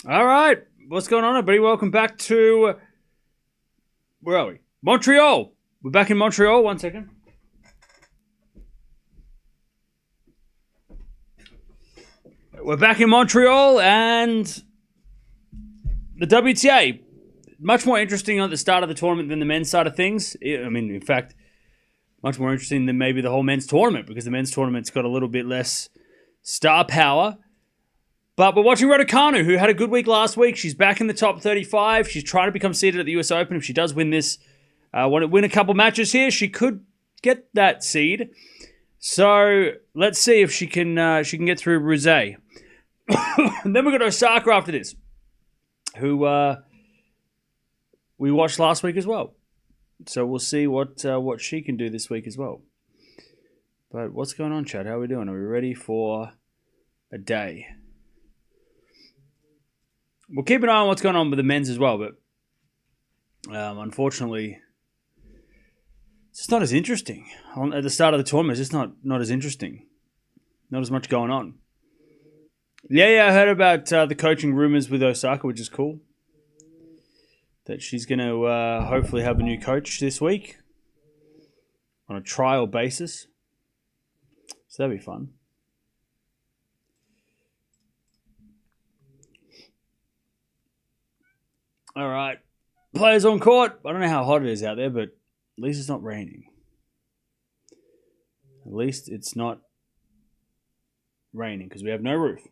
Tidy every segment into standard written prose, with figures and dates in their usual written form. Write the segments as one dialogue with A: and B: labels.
A: All right. What's going on, everybody? Welcome back to... Where are we? Montreal. We're back in Montreal. 1 second. We're back in Montreal and the WTA. Much more interesting at the start of the tournament than the men's side of things. I mean, in fact, much more interesting than maybe the whole men's tournament because the men's tournament's got a little bit less star power. But we're watching Raducanu, who had a good week last week. She's back in the top 35. She's trying to become seeded at the US Open. If she does win this, win a couple matches here, she could get that seed. So let's see if she can get through Ruse. And then we've got Osaka after this, who we watched last week as well. So we'll see what she can do this week as well. But what's going on, Chad? How are we doing? Are we ready for a day? We'll keep an eye on what's going on with the men's as well, but unfortunately, it's just not as interesting. At the start of the tournament, it's just not as interesting. Not as much going on. Yeah, I heard about the coaching rumors with Osaka, which is cool. That she's going to hopefully have a new coach this week on a trial basis. So that'd be fun. All right. Players on court. I don't know how hot it is out there, but at least it's not raining. At least it's not raining because we have no roof.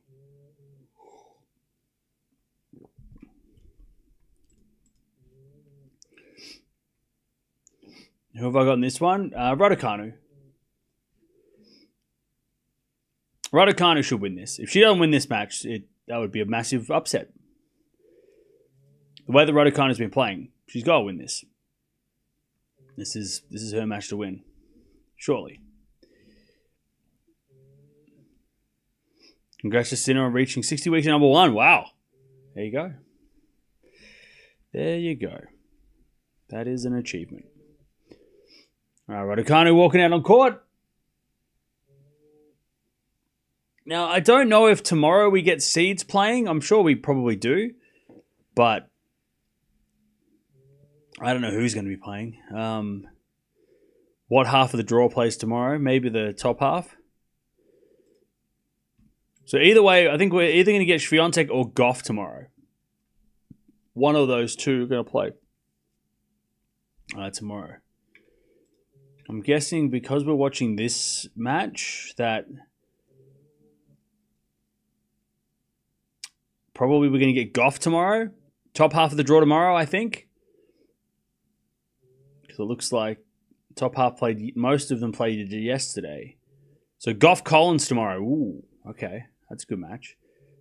A: Who have I got in this one? Raducanu. Raducanu should win this. If she doesn't win this match, that would be a massive upset. The way that Raducanu's been playing, she's got to win this. This is her match to win. Surely. Congrats to Sinner on reaching 60 weeks at number one. Wow. There you go. There you go. That is an achievement. All right, Raducanu walking out on court. Now, I don't know if tomorrow we get seeds playing. I'm sure we probably do. But I don't know who's going to be playing. What half of the draw plays tomorrow? Maybe the top half. So either way, I think we're either going to get Swiatek or Gauff tomorrow. One of those two are going to play tomorrow. I'm guessing because we're watching this match that probably we're going to get Gauff tomorrow. Top half of the draw tomorrow, I think. Because it looks like top half played, most of them played yesterday. So Gauff Collins tomorrow. Ooh, okay. That's a good match.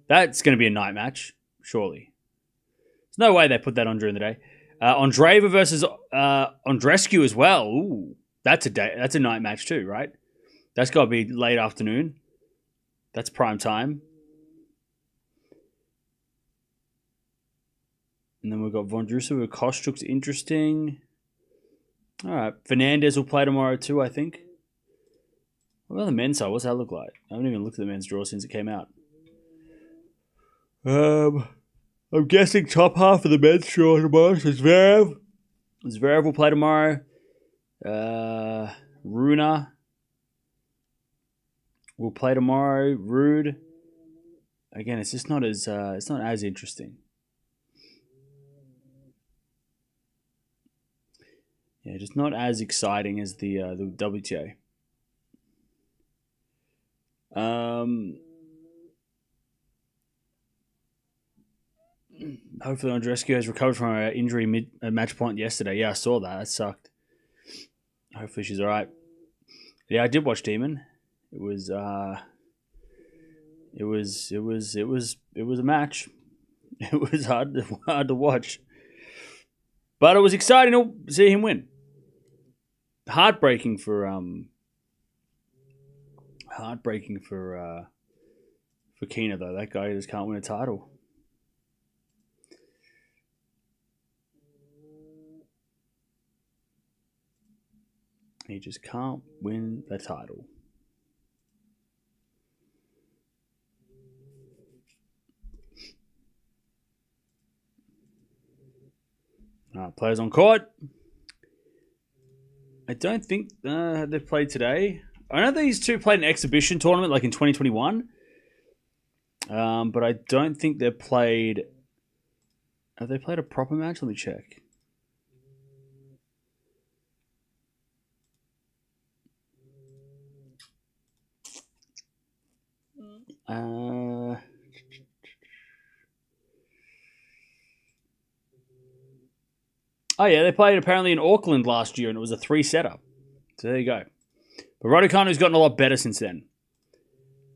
A: That's going to be a night match, surely. There's no way they put that on during the day. Andreeva versus Andreescu as well. Ooh, that's a night match too, right? That's got to be late afternoon. That's prime time. And then we've got Vondrousa with Kostruk's interesting. All right. Fernandez will play tomorrow too, I think. What about the men's side? What's that look like? I haven't even looked at the men's draw since it came out. I'm guessing top half of the men's draw tomorrow is Zverev. Zverev will play tomorrow. Runa will play tomorrow. Rude. Again, it's just not as interesting. Yeah, just not as exciting as the WTA. Hopefully Andreescu has recovered from her injury match point yesterday. Yeah, I saw that. That sucked. Hopefully she's all right. Yeah, I did watch Demon. It was a match. It was hard to watch, but it was exciting to see him win. Heartbreaking for Kina though. That guy just can't win a title. He just can't win the title. Players on court. I don't think they've played today. I know these two played an exhibition tournament like in 2021. But I don't think they've played... Have they played a proper match? Let me check. Oh, yeah, they played apparently in Auckland last year, and it was a 3-setter. So there you go. But Raducanu's gotten a lot better since then.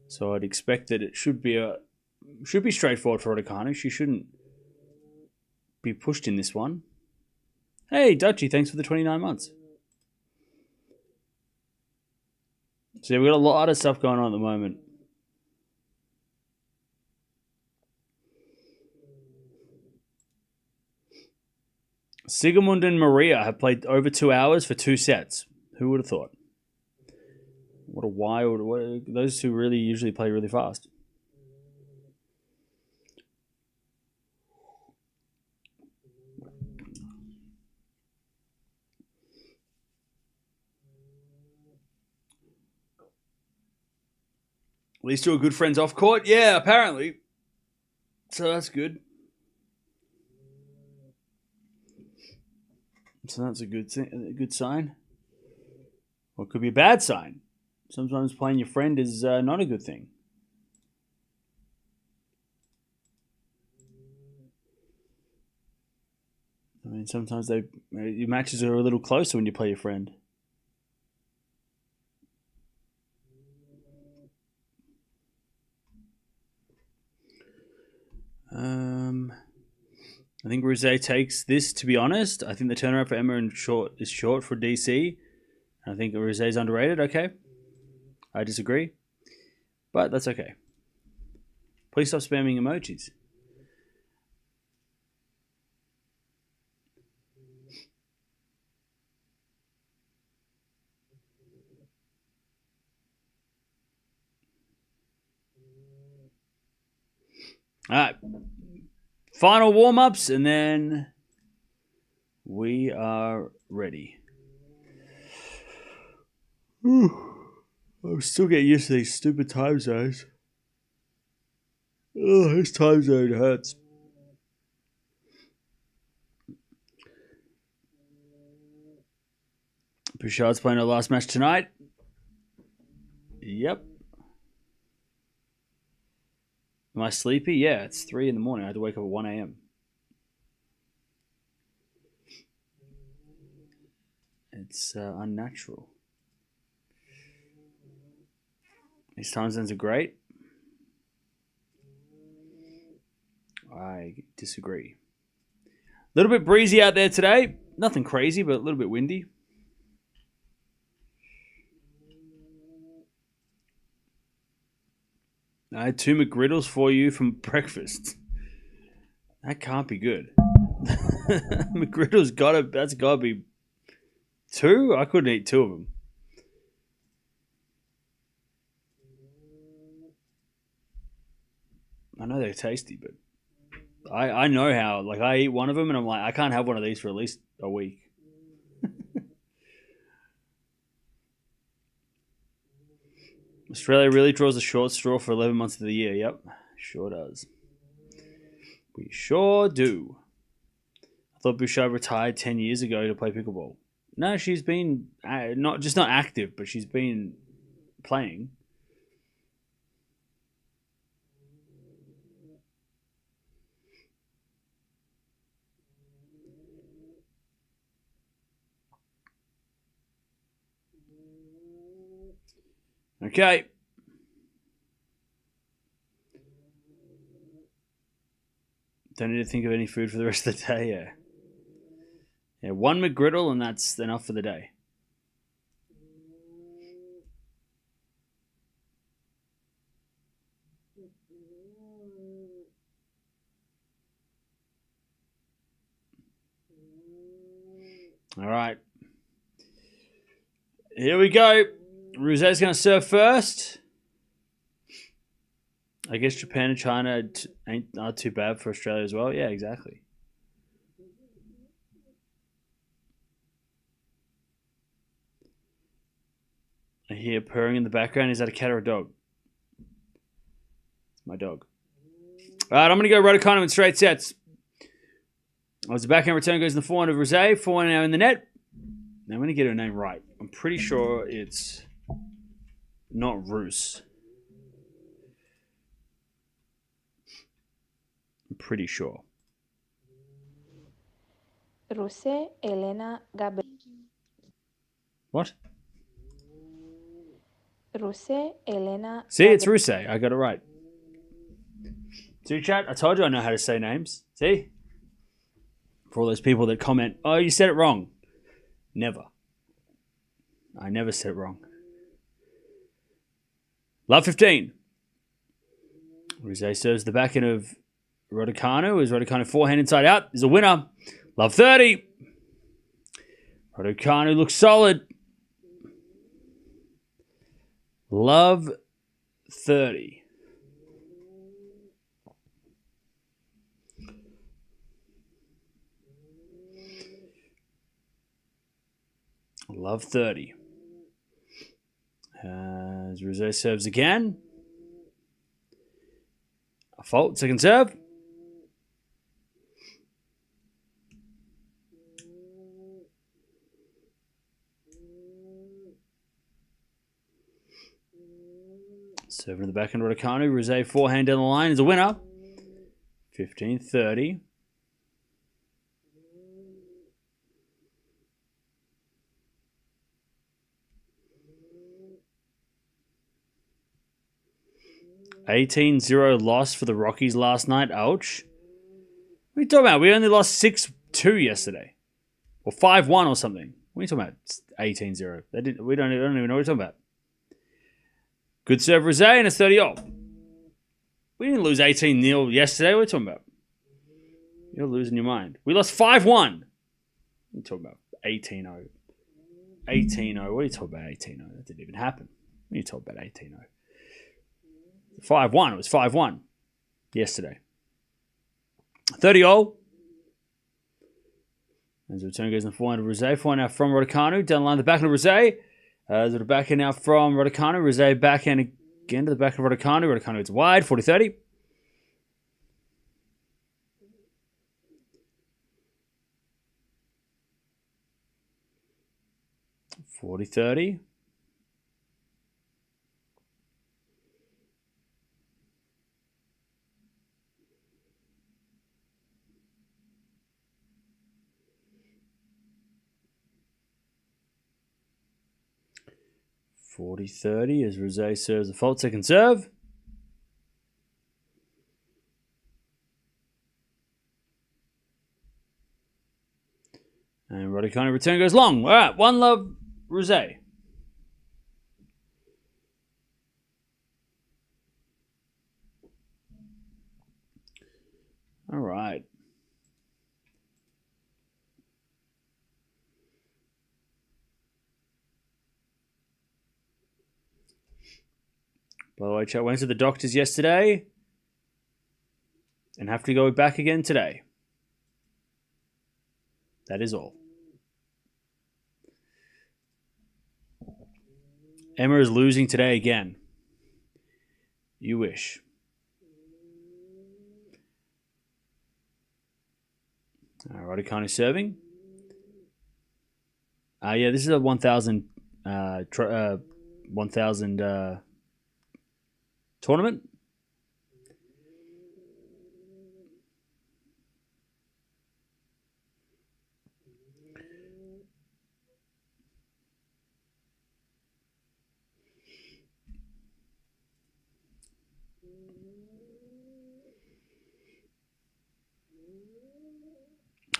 A: So I'd expect that it should be straightforward for Raducanu. She shouldn't be pushed in this one. Hey, Dutchie, thanks for the 29 months. So yeah, we've got a lot of stuff going on at the moment. Sigismund and Maria have played over 2 hours for 2 sets. Who would have thought? What a wild... those two really usually play really fast. At least two are good friends off court? Yeah, apparently. So that's good. So that's a good sign. Or it could be a bad sign. Sometimes playing your friend is not a good thing. I mean, sometimes your matches are a little closer when you play your friend. I think Ruse takes this, to be honest. I think the turnaround for Emma is short for DC. I think Ruse is underrated. Okay. I disagree. But that's okay. Please stop spamming emojis. All right. Final warm-ups, and then we are ready. I'm still getting used to these stupid time zones. Oh, this time zone hurts. Bouchard's playing her last match tonight. Yep. Am I sleepy? Yeah, it's 3 in the morning. I had to wake up at 1 a.m. It's unnatural. These time zones are great. I disagree. A little bit breezy out there today. Nothing crazy, but a little bit windy. I had 2 McGriddles for you from breakfast. That can't be good. McGriddles that's gotta be 2? I couldn't eat 2 of them. I know they're tasty, but I know how. Like, I eat one of them and I'm like, I can't have one of these for at least a week. Australia really draws a short straw for 11 months of the year. Yep, sure does. We sure do. I thought Bouchard retired 10 years ago to play pickleball. No, she's been not active, but she's been playing. Okay. Don't need to think of any food for the rest of the day, yeah. Yeah, 1 McGriddle and that's enough for the day. All right. Here we go. Ruse's going to serve first. I guess Japan and China aren't too bad for Australia as well. Yeah, exactly. I hear purring in the background. Is that a cat or a dog? It's my dog. All right, I'm going to go Raducanu in straight sets. As the backhand return goes in the forehand of Ruse. Forehand now in the net. Now I'm going to get her name right. I'm pretty sure it's not Ruse. I'm pretty sure.
B: Ruse, Elena Gabriela.
A: What?
B: Ruse, Elena.
A: See, it's Ruse. I got it right. See, chat? I told you I know how to say names. See? For all those people that comment, oh, you said it wrong. Never. I never said it wrong. Love 15. Ruse serves the backhand of Raducanu. Is Raducanu forehand inside out? Is a winner. Love 30. Raducanu looks solid. Love 30. Love 30. As Rose serves again. A fault, second serve. Serving in the backhand, Raducanu. Rose forehand down the line is a winner. 15-30. (18-0) loss for the Rockies last night. Ouch. What are you talking about? We only lost 6-2 yesterday. Or 5-1 or something. What are you talking about? 18-0. We don't even know what you're talking about. Good serve, Rose, and it's 30-all. We didn't lose 18-0 yesterday. What are you talking about? You're losing your mind. We lost 5-1. What are you talking about? 18-0. 18-0. What are you talking about? 18-0. That didn't even happen. What are you talking about? 18-0. 5-1. It was 5-1 yesterday. 30-all. As the return goes in the forehand of Rose. Forehand now from Raducanu. Down the line, the backhand of Rose. As the backhand now from Raducanu. Rose backhand again to the back of Raducanu. Raducanu is wide. 40-30. (40-30). (40-30) as Rose serves a fault, second serve. And Raducanu return goes long. All right, 1-love, Rose. All right. By the way, chat, went to the doctors yesterday and have to go back again today. That is all. Emma is losing today again. You wish. Raducanu serving. Yeah, this is a 1,000 tournament.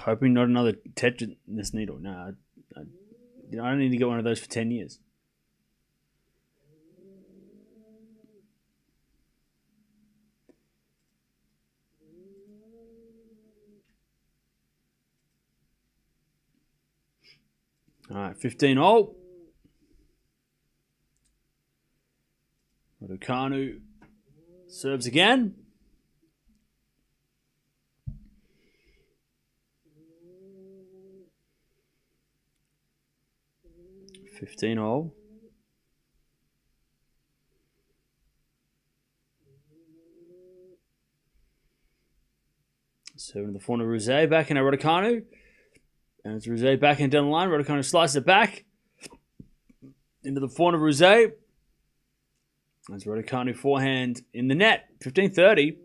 A: Hoping not another tetanus needle. No, I don't need to get one of those for 10 years. All right, 15-all. Raducanu serves again. (15-all). Serving to the forehand of Ruse. Back into Raducanu. And it's Ruse back in down the line. Raducanu slices it back. Into the forehand of Ruse. That's Raducanu forehand in the net. 15-30.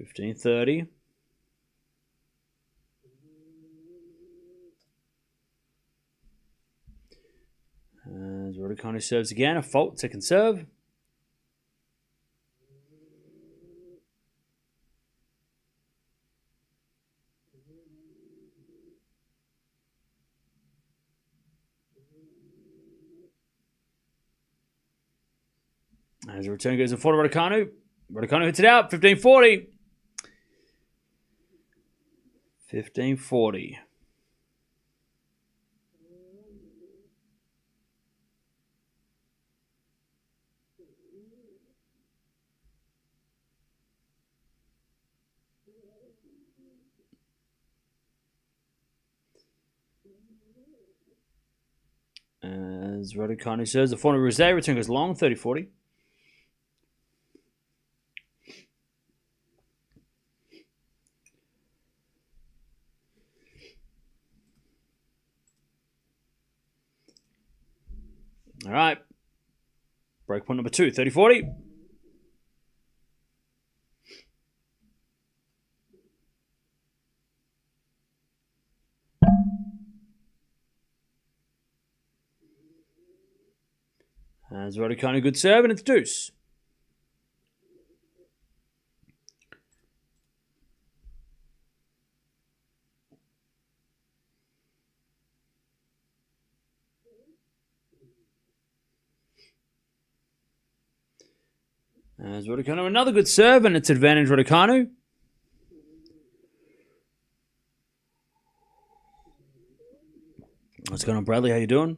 A: 15-30. As Raducanu serves again, a fault, second serve. As the return goes in front of Raducanu. Raducanu hits it out, 15-40. 15-40. As Raducanu serves the forehand of Ruse, return goes long, 30-40. All right. Break point number 2, 30-40. As Raducanu, good serve, and it's deuce. As Raducanu, another good serve, and it's advantage Raducanu. What's going on, Bradley? How you doing?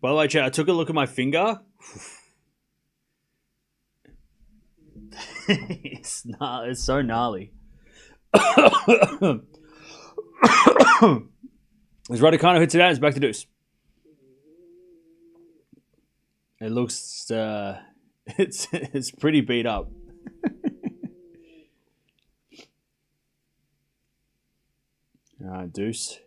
A: By the way, chat, I took a look at my finger. It's so gnarly. As Raducanu hits it out, it's back to deuce. It looks, it's pretty beat up. Deuce.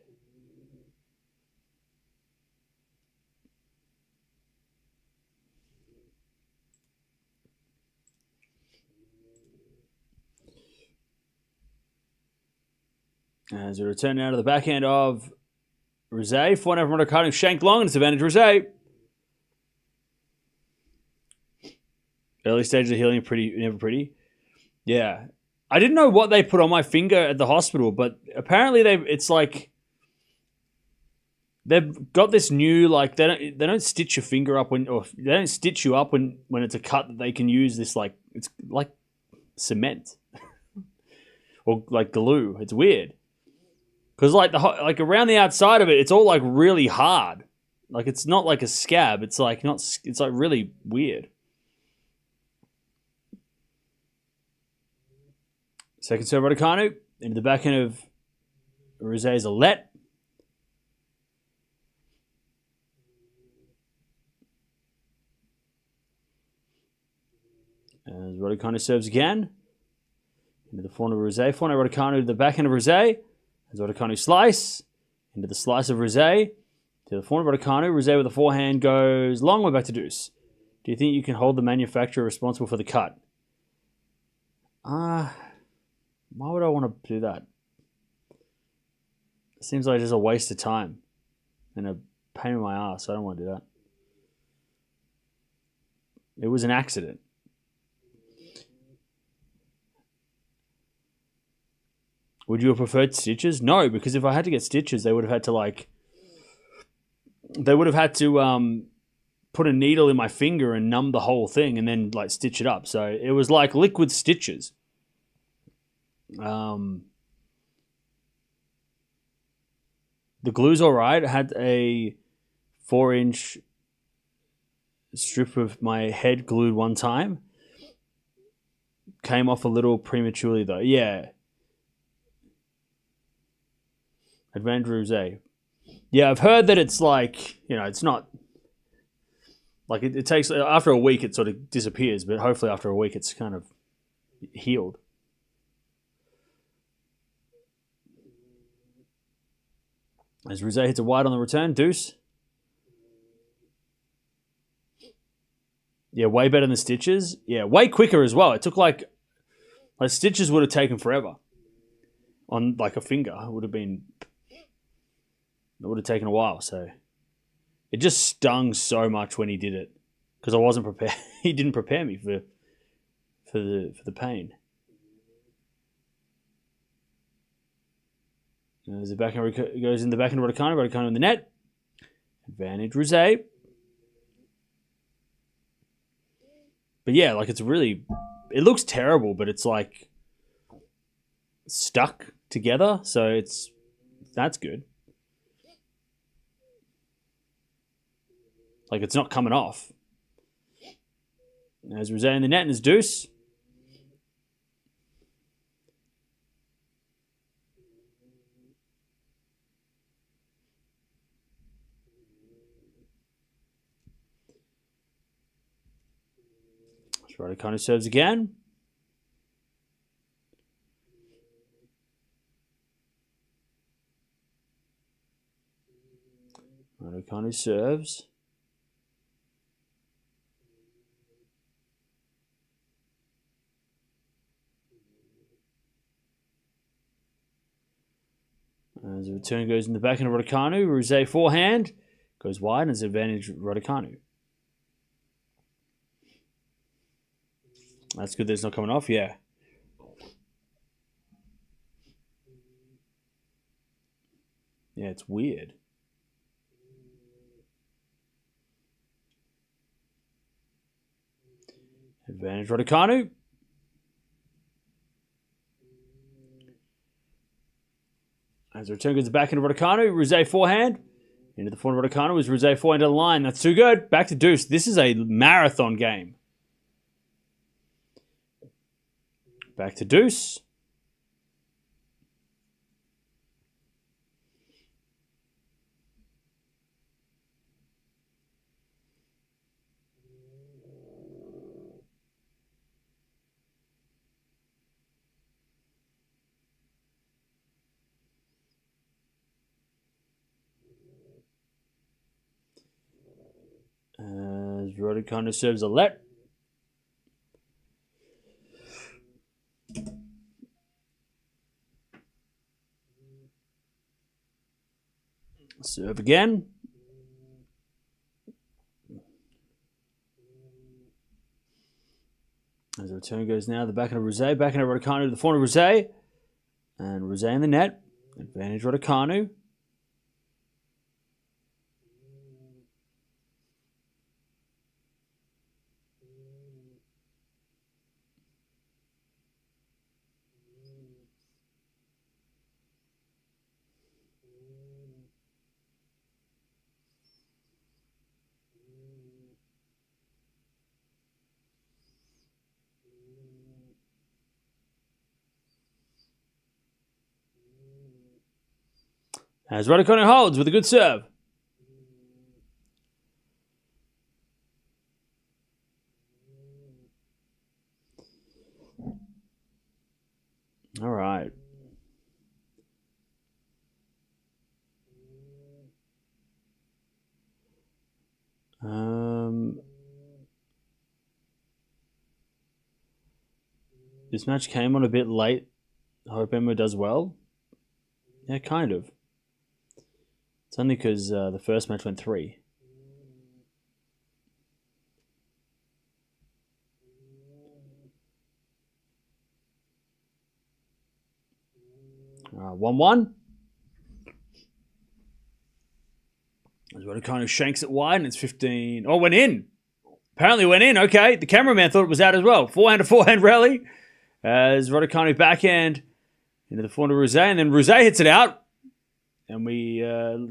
A: As we return now to the backhand of Ruse. Forehand from Raducanu, shank long, and it's advantage Ruse. Early stages of healing, never pretty. Yeah. I didn't know what they put on my finger at the hospital, but apparently it's like they've got this new, like, they don't stitch your finger up they don't stitch you up when it's a cut that they can use this, like, it's like cement or like glue. It's weird. Because like around the outside of it, it's all like really hard. Like it's not like a scab. It's like really weird. Second serve Raducanu into the backhand of Ruse's a let. As Raducanu serves again into the forehand of Ruse. Forehand of Raducanu to the backhand of Ruse. As Raducanu slice into the slice of Ruse. To the forehand of Raducanu. Ruse with the forehand goes long way back to deuce. Do you think you can hold the manufacturer responsible for the cut? Why would I want to do that? It seems like just a waste of time and a pain in my ass. I don't want to do that. It was an accident. Would you have preferred stitches? No, because if I had to get stitches, they would have had to put a needle in my finger and numb the whole thing and then like stitch it up. So it was like liquid stitches. The glue's all right. I had a 4-inch strip of my head glued one time. came off a little prematurely, though. Yeah. Advantage Ruse. Yeah, I've heard that it's like, it's not... Like, it takes... After a week, it sort of disappears, but hopefully after a week, it's kind of healed. As Ruse hits a wide on the return, deuce. Yeah, way better than Stitches. Yeah, way quicker as well. It took like Stitches would have taken forever. On like a finger, it would have taken a while. So it just stung so much when he did it because I wasn't prepared. He didn't prepare me for the pain. As the backhand goes in the backhand Raducanu. Raducanu in the net. Advantage Ruse. But yeah, like it looks terrible, but it's like stuck together, so that's good. Like it's not coming off. As Rose in the net and his deuce. Raducanu serves again. Raducanu serves. As the return goes in the backhand of Raducanu, Ruse forehand goes wide and it's advantage Raducanu. That's good that it's not coming off, yeah. Yeah, it's weird. Advantage Raducanu. As the return goes back into Raducanu, Ruse forehand. Into the forehand of Raducanu is Ruse forehand to the line. That's too good. Back to deuce. This is a marathon game. Back to deuce. As Raducanu serves a let. Serve again. As the return goes now, the backhand of Ruse, backhand of Raducanu to the forehand of Ruse. And Ruse in the net. Advantage Raducanu. As Raducanu holds with a good serve. All right. This match came on a bit late. I hope Emma does well. Yeah, kind of. It's only because the first match went 3. 1-1. As Raducanu shanks it wide and it's 15. Oh, went in. Apparently went in. Okay, the cameraman thought it was out as well. Forehand to forehand rally. As Raducanu backhand into the forehand of Ruse. And then Ruse hits it out. And we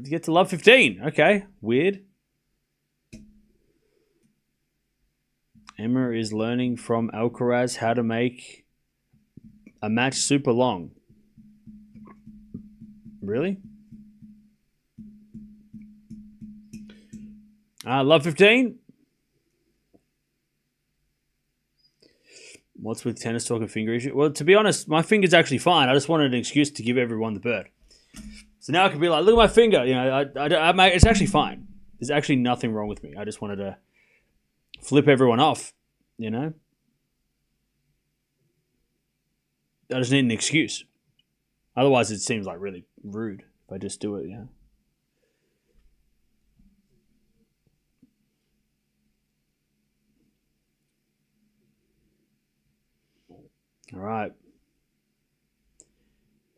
A: get to love 15. Okay, weird. Emma is learning from Alcaraz how to make a match super long. Really? Love 15. What's with tennis talk and finger issue? Well, to be honest, my finger's actually fine. I just wanted an excuse to give everyone the bird. So now I can be like, look at my finger. You know, it's actually fine. There's actually nothing wrong with me. I just wanted to flip everyone off, you know? I just need an excuse. Otherwise, it seems like really rude if I just do it, you know? All right.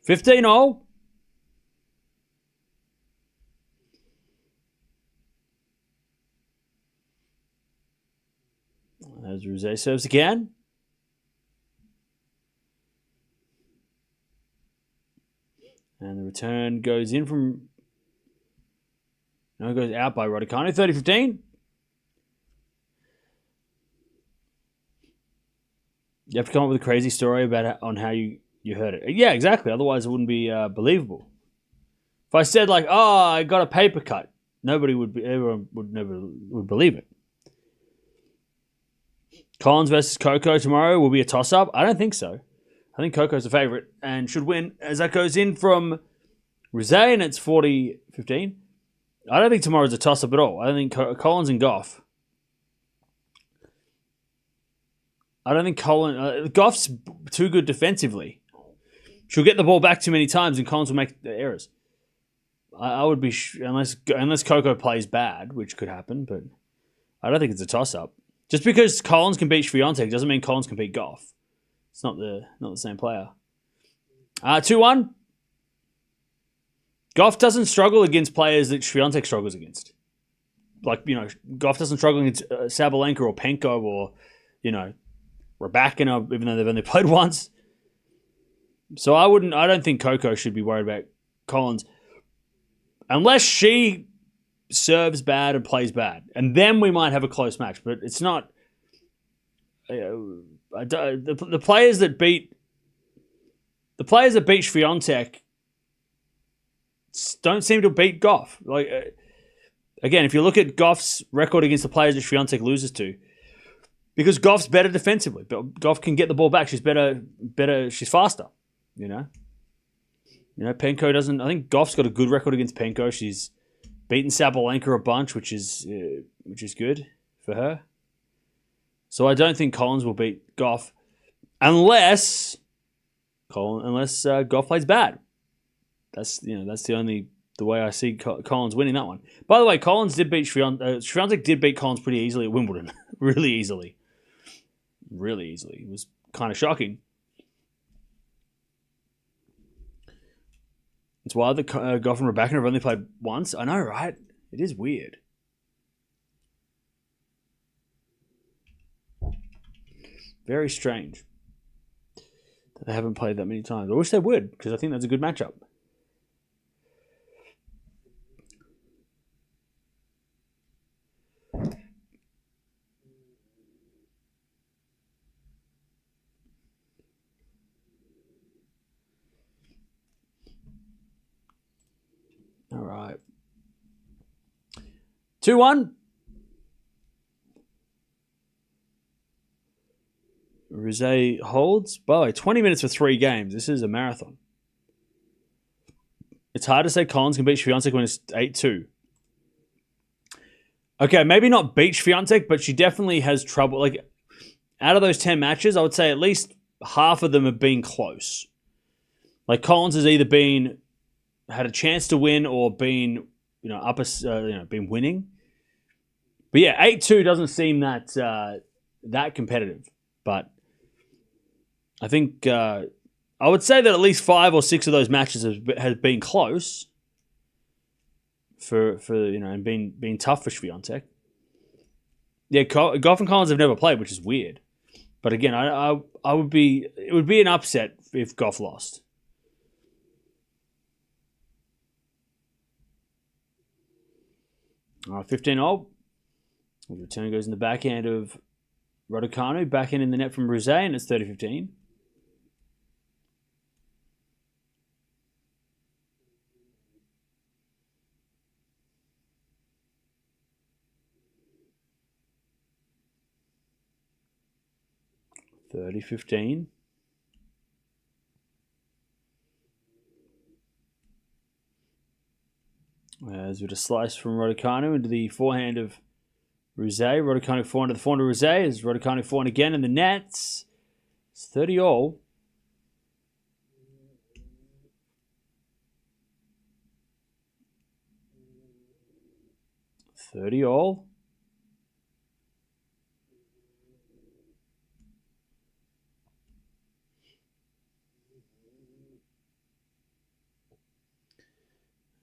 A: 15-all. As Ruse serves again. And the return goes in from... No, it goes out by Raducanu. 30-15. You have to come up with a crazy story about on how you heard it. Yeah, exactly. Otherwise, it wouldn't be believable. If I said like, "Oh, I got a paper cut," everyone would never believe it. Collins versus Coco tomorrow will be a toss-up. I don't think so. I think Coco's the favorite and should win. As that goes in from Ruse, and it's 40-15. I don't think tomorrow's a toss-up at all. I think Collins and Gauff. I don't think Gauff's too good defensively. She'll get the ball back too many times, and Collins will make the errors. I would be unless Coco plays bad, which could happen, but I don't think it's a toss-up. Just because Collins can beat Swiatek doesn't mean Collins can beat Gauff. It's not the same player. 2-1. Gauff doesn't struggle against players that Swiatek struggles against. Like, you know, Gauff doesn't struggle against Sabalenka or Penko or, you know, Raducanu, even though they've only played once. So I don't think Coco should be worried about Collins. Unless she serves bad and plays bad. And then we might have a close match. But it's not... the players that beat Swiatek don't seem to beat Gauff. Like, again, if you look at Gauff's record against the players that Swiatek loses to, because Gauff's better defensively, but Gauff can get the ball back. She's better. She's faster. You know, Penko doesn't. I think Gauff's got a good record against Penko. She's beaten Sabalenka a bunch, which is good for her. So I don't think Collins will beat Gauff unless Gauff plays bad. That's the way I see Collins winning that one. By the way, Collins did beat Swiatek did beat Collins pretty easily at Wimbledon, really easily. It was kind of shocking. It's wild that Gauff and Raducanu have only played once. I know, right? It is weird. Very strange that they haven't played that many times. I wish they would, because I think that's a good matchup. All right. 2-1. Ruse holds. By the way, 20 minutes for 3 games. This is a marathon. It's hard to say Collins can beat Swiatek when it's 8-2. Okay, maybe not beat Swiatek, but she definitely has trouble. Like, out of those 10 matches, I would say at least half of them have been close. Like, Collins has either had a chance to win or been, been winning. But yeah, 8-2 doesn't seem that competitive. But I think I would say that at least 5 or 6 of those matches have been close for and been tough for Swiatek. Yeah, Gauff and Collins have never played, which is weird. But again, it would be an upset if Gauff lost. All right, 15-all. The return goes in the backhand of Raducanu. Backhand in the net from Ruse, and it's 30-15. 30-15. As with a slice from Raducanu into the forehand of Ruse. Raducanu forehand to the forehand of Ruse. As Raducanu forehand again in the nets. It's 30 all.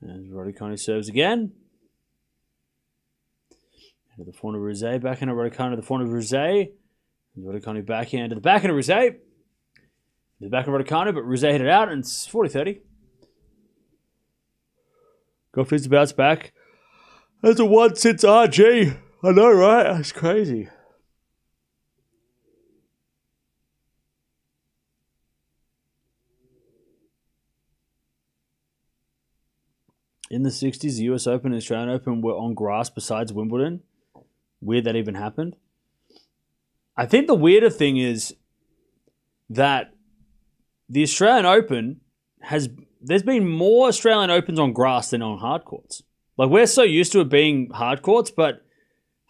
A: And Raducanu serves again. Into the forehand of Ruse. Backhand of Raducanu to the forehand of Ruse. Raducanu backhand to the backhand of Ruse. The back of Raducanu, but Ruse hit it out, and it's 40-30. Gauff needs to bounce back. That's a one since RG. I know, right? That's crazy. In the 60s, the US Open and Australian Open were on grass besides Wimbledon. Weird that even happened. I think the weirder thing is that the Australian Open there's been more Australian Opens on grass than on hard courts. Like, we're so used to it being hard courts, but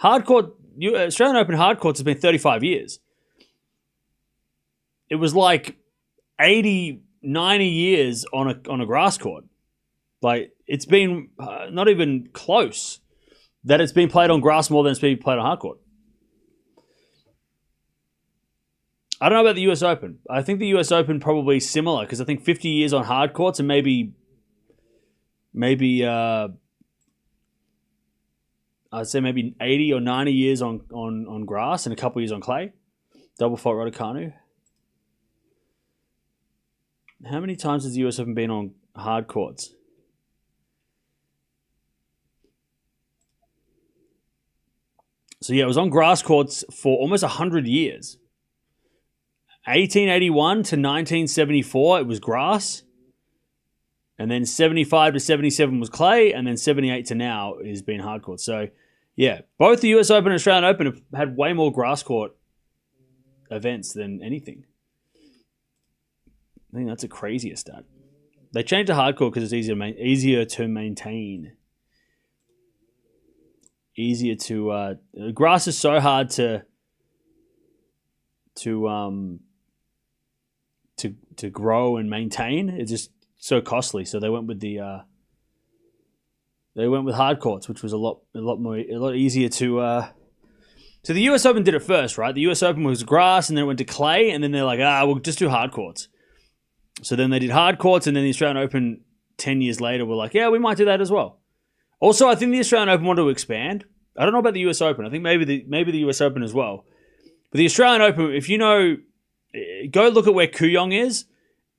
A: Australian Open hard courts has been 35 years. It was like 80, 90 years on a grass court. Like, it's been not even close that it's been played on grass more than it's been played on hard court. I don't know about the US Open. I think the US Open probably similar, because I think 50 years on hard courts and maybe I'd say maybe 80 or 90 years on grass and a couple years on clay. Double fault Raducanu. How many times has the US Open been on hard courts? So yeah, it was on grass courts for almost 100 years. 1881 to 1974, it was grass. And then 75 to 77 was clay. And then 78 to now has been hard court. So yeah, both the US Open and Australian Open have had way more grass court events than anything. I think that's a crazier stat. They changed to hard court because it's easier to maintain. Easier to grass is so hard to grow and maintain. It's just so costly. So they went with hard courts, which was a lot easier to. So the US Open did it first, right? The US Open was grass, and then it went to clay, and then they're like, we'll just do hard courts. So then they did hard courts, and then the Australian Open 10 years later were like, yeah, we might do that as well. Also, I think the Australian Open wanted to expand. I don't know about the US Open. I think maybe the US Open as well. But the Australian Open, if you know, go look at where Kooyong is.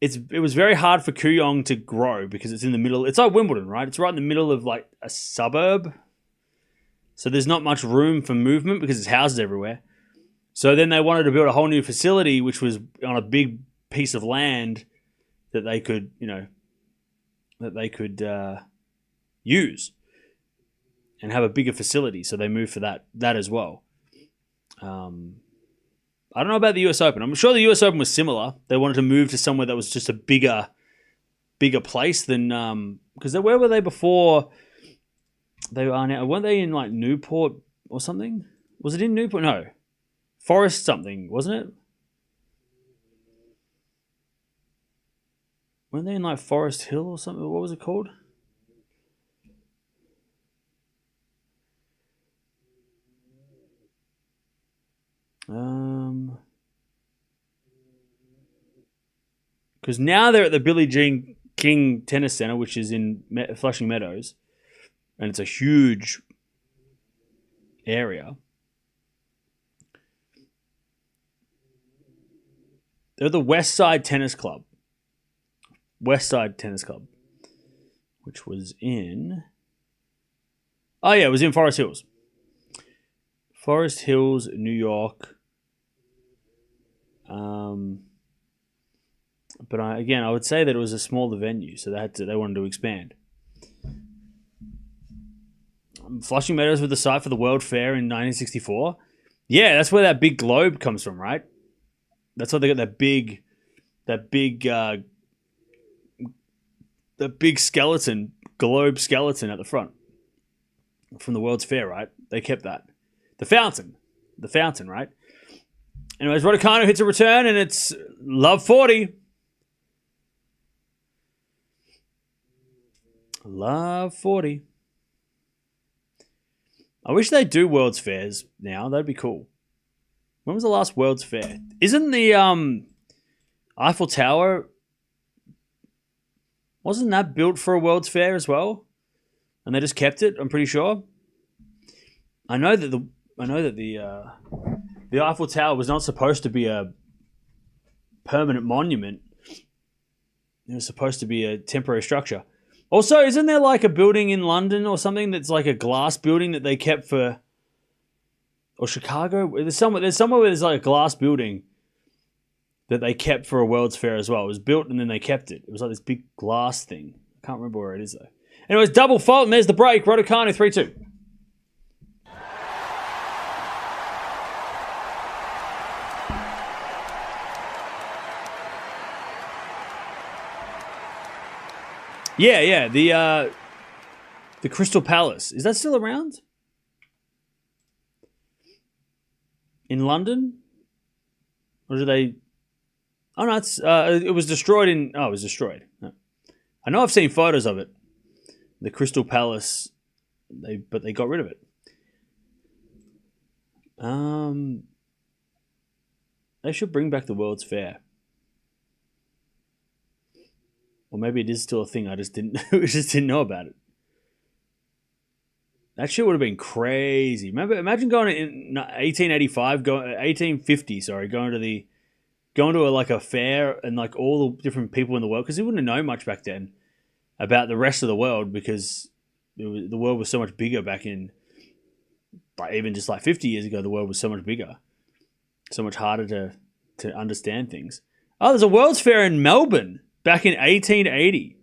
A: It was very hard for Kooyong to grow because it's in the middle. It's like Wimbledon, right? It's right in the middle of like a suburb. So there's not much room for movement because it's houses everywhere. So then they wanted to build a whole new facility, which was on a big piece of land that they could, use and have a bigger facility. So they moved for that as well. I don't know about the US Open. I'm sure the US Open was similar. They wanted to move to somewhere that was just a bigger place than because where were they before? They are now. Weren't they in like Newport or something? Was it in Newport? No, Forest something, wasn't it? Weren't they in like Forest Hill or something? What was it called? Because now they're at the Billie Jean King Tennis Center, which is in Flushing Meadows, and it's a huge area. They're the West Side Tennis Club. West Side Tennis Club, which was in... Oh, yeah, it was in Forest Hills. Forest Hills, New York. But I would say that it was a smaller venue, so they wanted to expand. Flushing Meadows was the site for the World Fair in 1964. Yeah, that's where that big globe comes from, right? That's why they got that big skeleton, globe skeleton at the front from the World's Fair, right? They kept that. The fountain, right? Anyways, Raducanu hits a return, and it's love 40. Love 40. I wish they'd do World's Fairs now. That'd be cool. When was the last World's Fair? Isn't the Eiffel Tower, wasn't that built for a World's Fair as well? And they just kept it, I'm pretty sure. I know that the Eiffel Tower was not supposed to be a permanent monument. It was supposed to be a temporary structure. Also, isn't there like a building in London or something that's like a glass building that they kept for, or Chicago? There's somewhere where there's like a glass building that they kept for a World's Fair as well. It was built and then they kept it. It was like this big glass thing. I can't remember where it is though. Anyways, double fault and there's the break. Raducanu 3-2. Yeah. The Crystal Palace. Is that still around? In London? Or do they... Oh, no, it was destroyed in... Oh, it was destroyed. No. I know I've seen photos of it. The Crystal Palace. But they got rid of it. They should bring back the World's Fair. Or maybe it is still a thing. I just didn't know about it. That shit would have been crazy. Imagine going in 1850, going to like a fair and like all the different people in the world, because you wouldn't know much back then about the rest of the world, because the world was so much bigger back in, like even just like 50 years ago, the world was so much bigger, so much harder to understand things. Oh, there's a World's Fair in Melbourne. Back in 1880.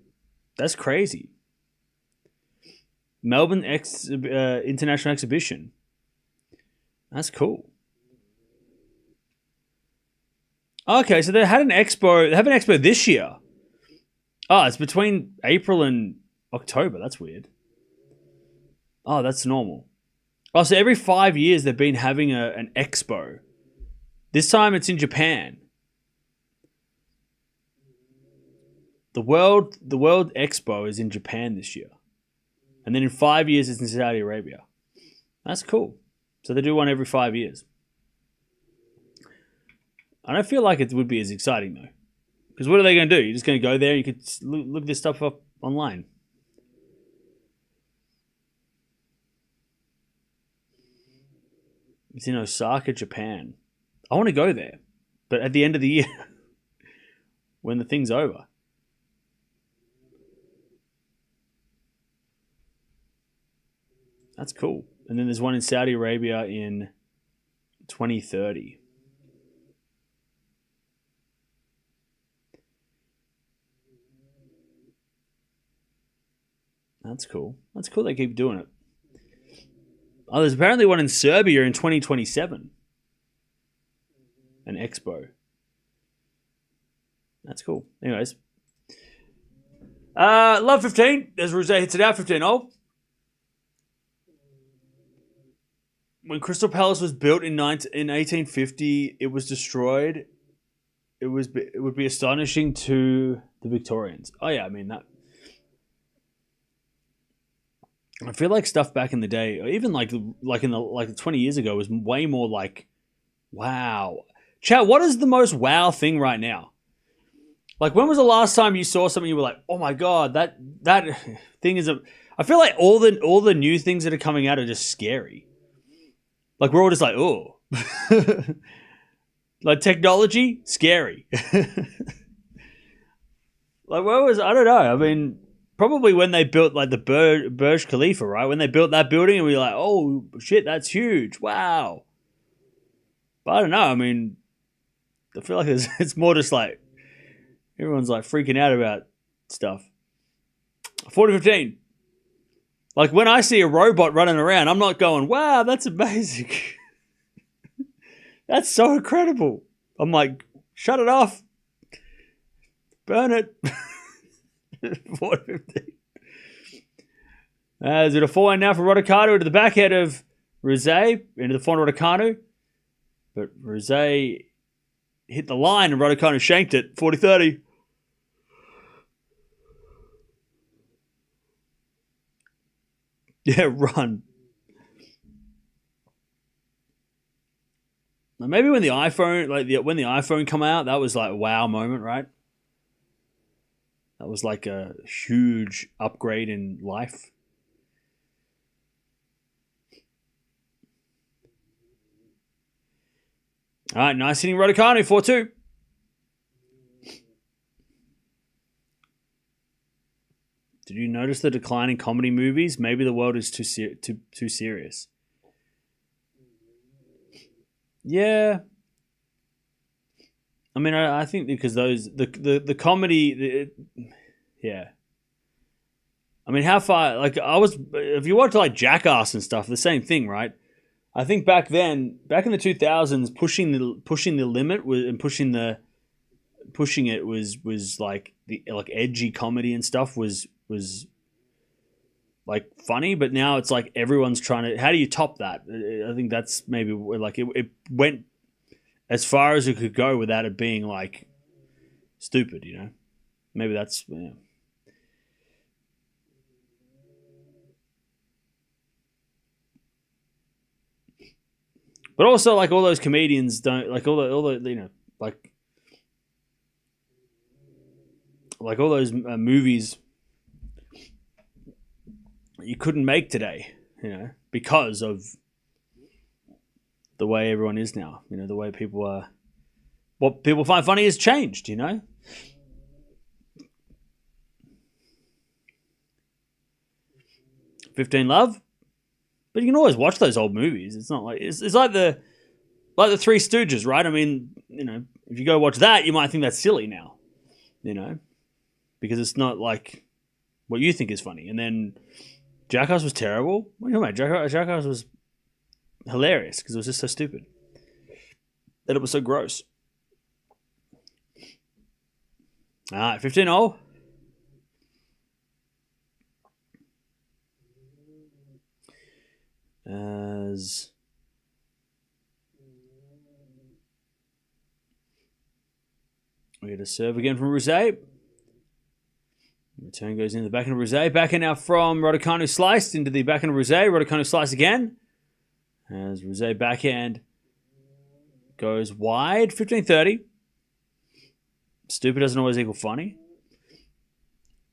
A: That's crazy. Melbourne International Exhibition. That's cool. Okay, so they had an expo. They have an expo this year. Oh, it's between April and October. That's weird. Oh, that's normal. Oh, so every 5 years they've been having an expo. This time it's in Japan. The World Expo is in Japan this year. And then in 5 years it's in Saudi Arabia. That's cool. So they do one every 5 years. I don't feel like it would be as exciting though. Because what are they going to do? You're just going to go there and you could look this stuff up online. It's in Osaka, Japan. I want to go there. But at the end of the year, when the thing's over. That's cool. And then there's one in Saudi Arabia in 2030. That's cool. That's cool they keep doing it. Oh, there's apparently one in Serbia in 2027. An expo. That's cool. Anyways. Love 15. As Ruse hits it out, 15-0. When Crystal Palace was built in 1850, it was destroyed. It would be astonishing to the Victorians. Oh yeah, I mean that. I feel like stuff back in the day, or even like 20 years ago, was way more like, wow. Chat, what is the most wow thing right now? Like, when was the last time you saw something you were like, oh my god, that thing is a. I feel like all the new things that are coming out are just scary. Like, we're all just like, oh. Like, technology, scary. Like, I don't know. I mean, probably when they built, like, the Burj Khalifa, right? When they built that building and we were like, oh, shit, that's huge. Wow. But I don't know. I mean, I feel like it's more just like, everyone's, like, freaking out about stuff. 40-15. Like, when I see a robot running around, I'm not going, wow, that's amazing. That's so incredible. I'm like, Shut it off. Burn it. 4-15. Is it a 4-1 now for Raducanu into the backhand of Ruse, into the forehand of Raducanu. But Ruse hit the line and Raducanu shanked it. 40-30. Yeah, run. Maybe when the iPhone, when the iPhone come out, that was like a wow moment, right? That was like a huge upgrade in life. All right, nice hitting Raducanu, 4-2. Did you notice the decline in comedy movies? Maybe the world is too serious. Yeah. I mean, I think because the comedy, yeah. I mean, how far? If you watch like Jackass and stuff, the same thing, right? I think back then, back in the 2000s, pushing the limit and pushing it was like the edgy comedy and stuff was like funny, but now it's like everyone's trying to. How do you top that? I think that's maybe like it went as far as it could go without it being like stupid, you know. Maybe that's. Yeah. But also, like all those comedians don't like all the you know like all those movies you couldn't make today, you know, because of the way everyone is now. You know, the way people are. What people find funny has changed, you know. "15 Love," but you can always watch those old movies. It's not like it's like the Three Stooges, right? I mean, you know, if you go watch that, you might think that's silly now, you know, because it's not like what you think is funny. And then Jackass was terrible. What are you talking about? Jackass was hilarious because it was just so stupid. That it was so gross. All right, 15-0. As we get a serve again from Ruse. Return goes into the backhand of Ruse. Backhand now from Raducanu, sliced into the backhand of Ruse. Raducanu slice again. As Ruse backhand goes wide. 15-30. Stupid doesn't always equal funny.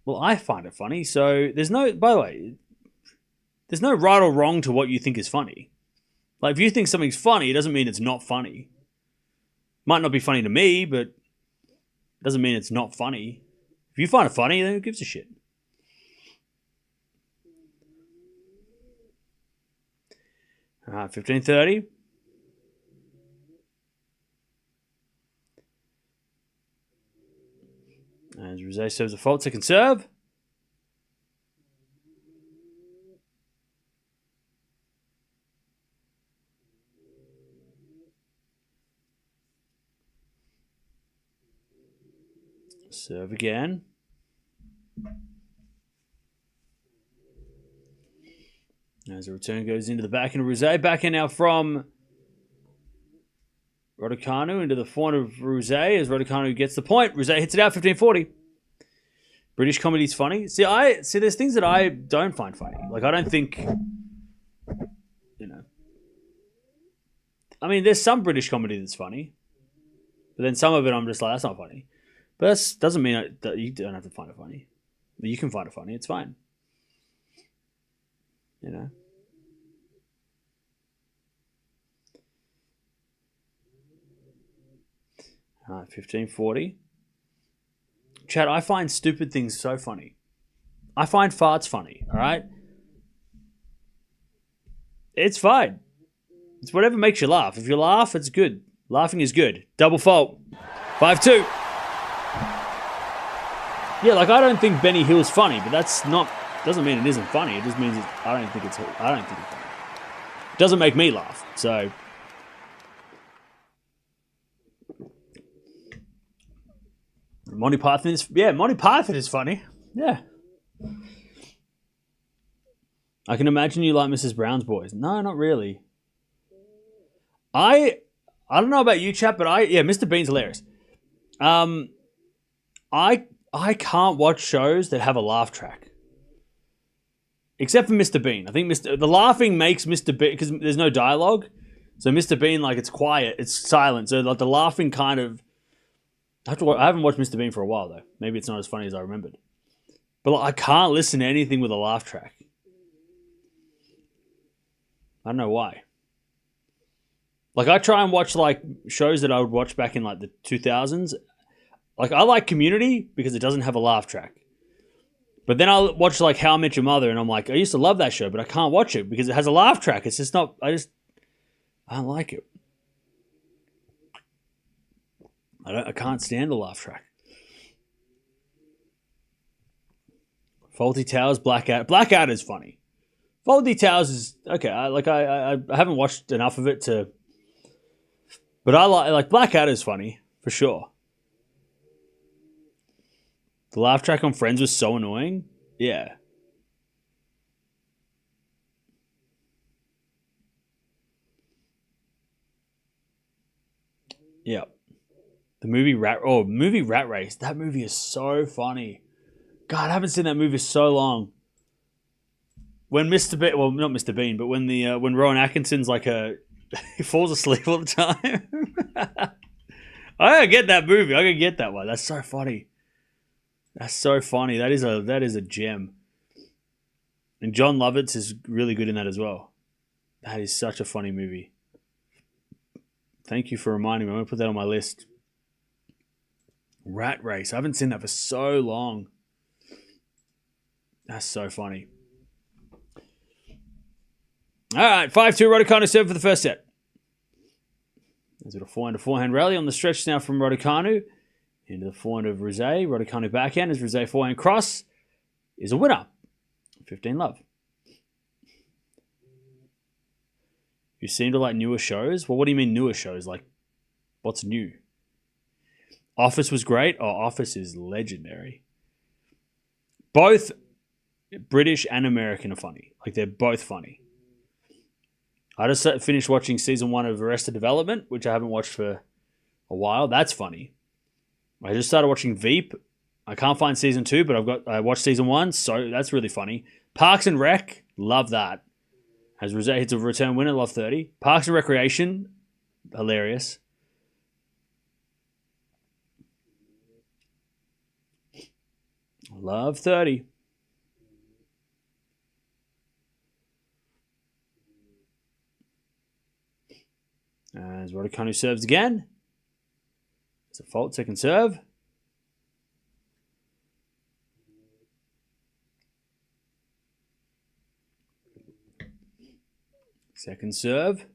A: Well, I find it funny. So there's no, by the way, there's no right or wrong to what you think is funny. Like if you think something's funny, it doesn't mean it's not funny. Might not be funny to me, but it doesn't mean it's not funny. If you find it funny, then who gives a shit? All right, 15-30. As Rose serves a fault, second serve. Serve again. As the return goes into the backhand of Ruse. Backhand now from Raducanu into the forehand of Ruse as Raducanu gets the point. Ruse hits it out, 15-40. British comedy's funny. See, there's things that I don't find funny. Like, I don't think, you know. I mean, there's some British comedy that's funny. But then some of it I'm just like, that's not funny. But that doesn't mean that you don't have to find it funny. You can find it funny. It's fine. You know. All right, 15-40. Chad, I find stupid things so funny. I find farts funny, all right? It's fine. It's whatever makes you laugh. If you laugh, it's good. Laughing is good. Double fault. 5-2. Yeah, like I don't think Benny Hill's funny, but that's not doesn't mean it isn't funny. It just means I don't think it's funny. It doesn't make me laugh. So Monty Python is funny. Yeah. I can imagine you like Mrs. Brown's Boys. No, not really. I don't know about you, chap, but Mr. Bean's hilarious. I can't watch shows that have a laugh track. Except for Mr. Bean. I think the laughing makes Mr. Bean, because there's no dialogue. So Mr. Bean, like, it's quiet, it's silent. So like the laughing kind of... I haven't watched Mr. Bean for a while, though. Maybe it's not as funny as I remembered. But like, I can't listen to anything with a laugh track. I don't know why. Like, I try and watch, like, shows that I would watch back in, like, the 2000s. Like, I like Community because it doesn't have a laugh track. But then I'll watch, like, How I Met Your Mother, and I'm like, I used to love that show, but I can't watch it because it has a laugh track. It's just not... I don't like it. I can't stand the laugh track. Faulty Towers, Blackout is funny. Faulty Towers is... Okay, I haven't watched enough of it to... But I like Blackout is funny, for sure. The laugh track on Friends was so annoying. Yeah. Yeah. The movie Rat Race. That movie is so funny. God, I haven't seen that movie so long. When Mr. Bean, well, not Mr. Bean, but when Rowan Atkinson's like he falls asleep all the time. I gotta get that movie. I gotta get that one. That's so funny. That's so funny. That is a gem. And John Lovitz is really good in that as well. That is such a funny movie. Thank you for reminding me. I'm gonna put that on my list. Rat Race. I haven't seen that for so long. That's so funny. All right, 5-2 Raducanu serve for the first set. There's a forehand rally on the stretch now from Raducanu. Into the forehand of Ruse. Raducanu backhand as Ruse forehand cross is a winner. 15-love. You seem to like newer shows? Well, what do you mean newer shows? Like, what's new? Office was great. Oh, Office is legendary. Both British and American are funny. Like, they're both funny. I just finished watching season 1 of Arrested Development, which I haven't watched for a while. That's funny. I just started watching Veep. I can't find season 2, but I watched season 1, so that's really funny. Parks and Rec, love that. As Rose hits a return winner, love 30. Parks and Recreation, hilarious. Love 30. As Raducanu serves again. It's a fault, second serve. Second serve.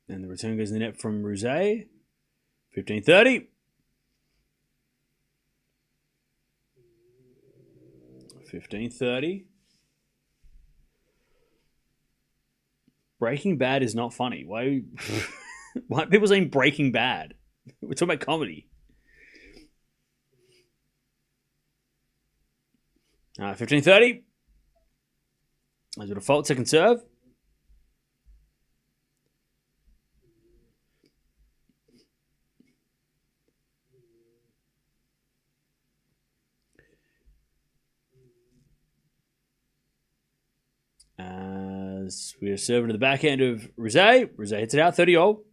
A: And the return goes in the net from Ruse. 15-30. 15-30. Breaking Bad is not funny. Why are people saying Breaking Bad? We're talking about comedy. 15-30. As a default, second serve. As we are serving to the backhand of Rose. Rose hits it out, 30-all.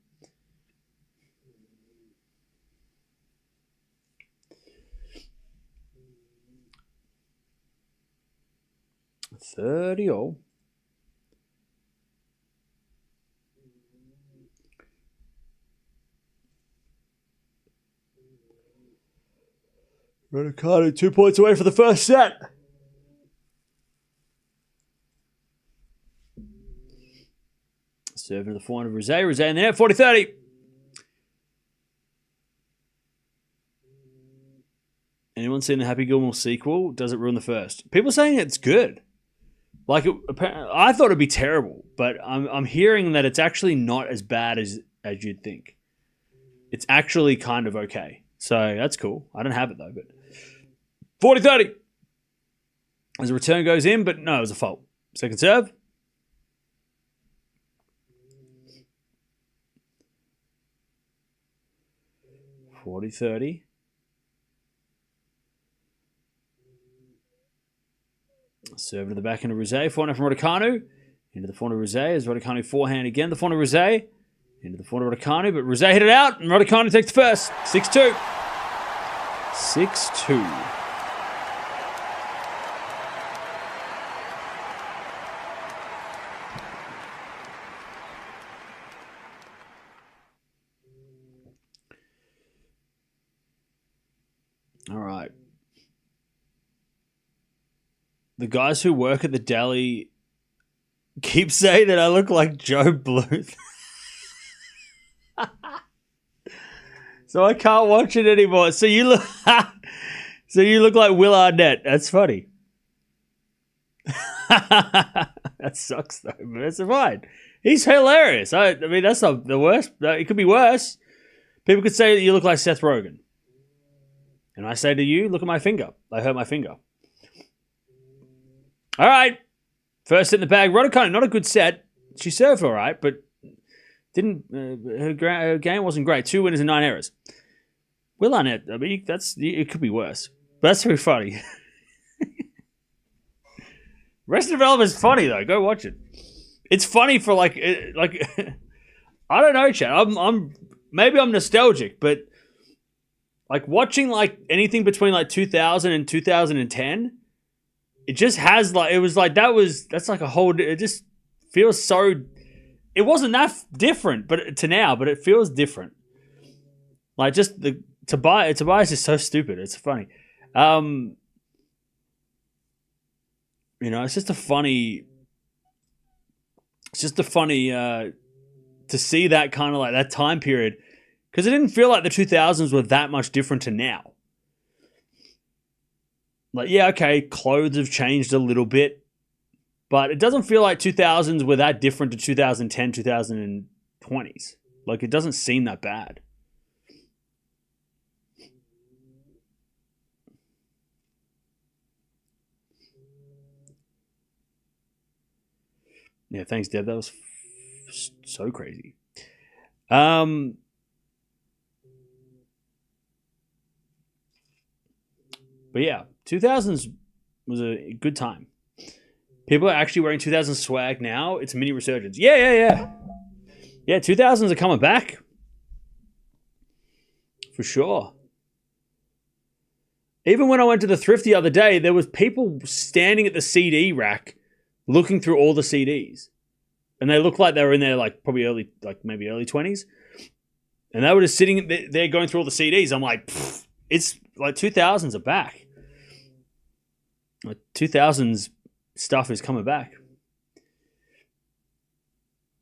A: Raducanu 2 points away for the first set. Serving to the forehand of Rose. Rose in the net, 40-30. Anyone seen the Happy Gilmore sequel? Does it ruin the first? People saying it's good. Like, I thought it'd be terrible, but I'm hearing that it's actually not as bad as you'd think. It's actually kind of okay. So that's cool. I don't have it though, but 40-30. As a return goes in, but no, it was a fault. Second serve. (40-30). Serve to the back end of Ruse. Forehand from Raducanu. Into the forehand of Ruse. As Raducanu forehand again. The forehand of Ruse. Into the forehand of Raducanu. But Ruse hit it out. And Raducanu takes the first. 6-2. 6-2. All right. The guys who work at the deli keep saying that I look like Joe Bluth. So I can't watch it anymore. So you look like Will Arnett. That's funny. That sucks though, but it's fine. He's hilarious. I mean, that's not the worst. It could be worse. People could say that you look like Seth Rogen. And I say to you, look at my finger. I hurt my finger. All right. First hit in the bag. Raducanu, not a good set. She served all right, but didn't. Her game wasn't great. 2 winners and 9 errors. Will Arnett, I mean, it could be worse. But that's very funny. Rest of the development is funny, though. Go watch it. It's funny for, like I don't know, Chad. Maybe I'm nostalgic, but like watching like anything between like 2000 and 2010, it just has like, it was like, that's like a whole, it just feels so, it wasn't that different but to now, but it feels different. Like just Tobias is so stupid. It's funny. You know, it's just a funny to see that kind of like that time period, because it didn't feel like the 2000s were that much different to now. Like, yeah, okay, clothes have changed a little bit, but it doesn't feel like 2000s were that different to 2010, 2020s. Like, it doesn't seem that bad. Yeah, thanks, Deb. That was so crazy. But yeah, 2000s was a good time. People are actually wearing 2000s swag now. It's a mini resurgence. Yeah, 2000s are coming back. For sure. Even when I went to the thrift the other day, there was people standing at the CD rack looking through all the CDs. And they looked like they were in their like probably early 20s. And they were just sitting there going through all the CDs. I'm like, it's like 2000s are back. Like 2000s stuff is coming back.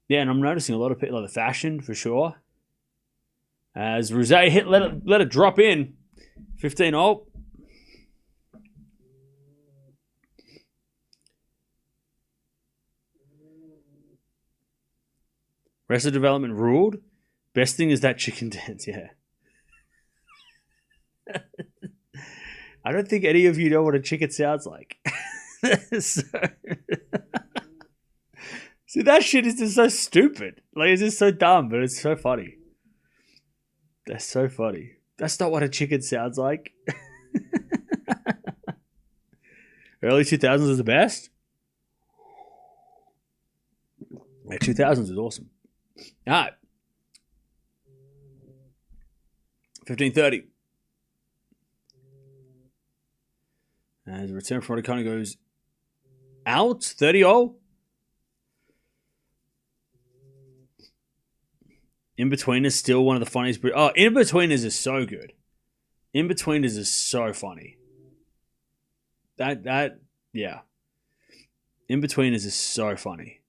A: Yeah, and I'm noticing a lot of people, like the fashion for sure. As Ruse let it drop in. 15-0. Rest of development ruled. Best thing is that chicken dance, yeah. I don't think any of you know what a chicken sounds like. See, that shit is just so stupid. Like, it's just so dumb, but it's so funny. That's so funny. That's not what a chicken sounds like. Early 2000s was the best. Yeah, 2000s was awesome. All right. 15-30. As the return from Raducanu goes out. 30-0. In-Between is still one of the funniest. Oh, In-Between is so good. In-Between is so funny. Yeah. In-Between is so funny.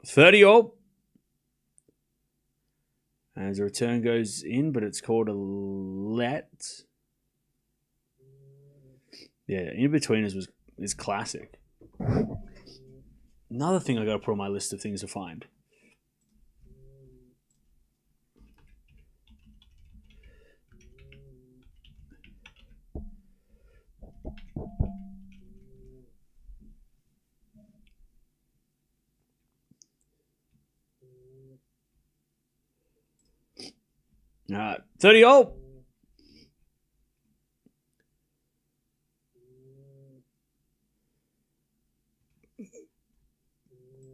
A: 30-0. As the return goes in, but it's called a let. Yeah, In-Betweeners is classic. Another thing I got to put on my list of things to find. 30 all.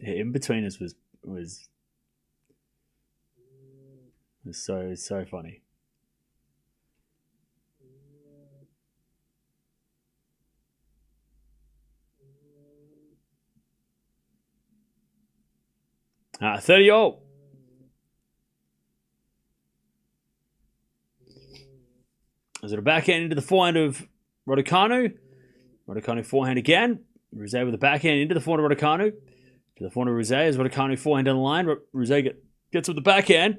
A: Yeah, in between us was so funny. Ah, 30 all. Is it a backhand into the forehand of Raducanu? Raducanu forehand again. Ruse with a backhand into the forehand of Raducanu. To the forehand of Ruse as Raducanu forehand down the line. Ruse gets with the backhand.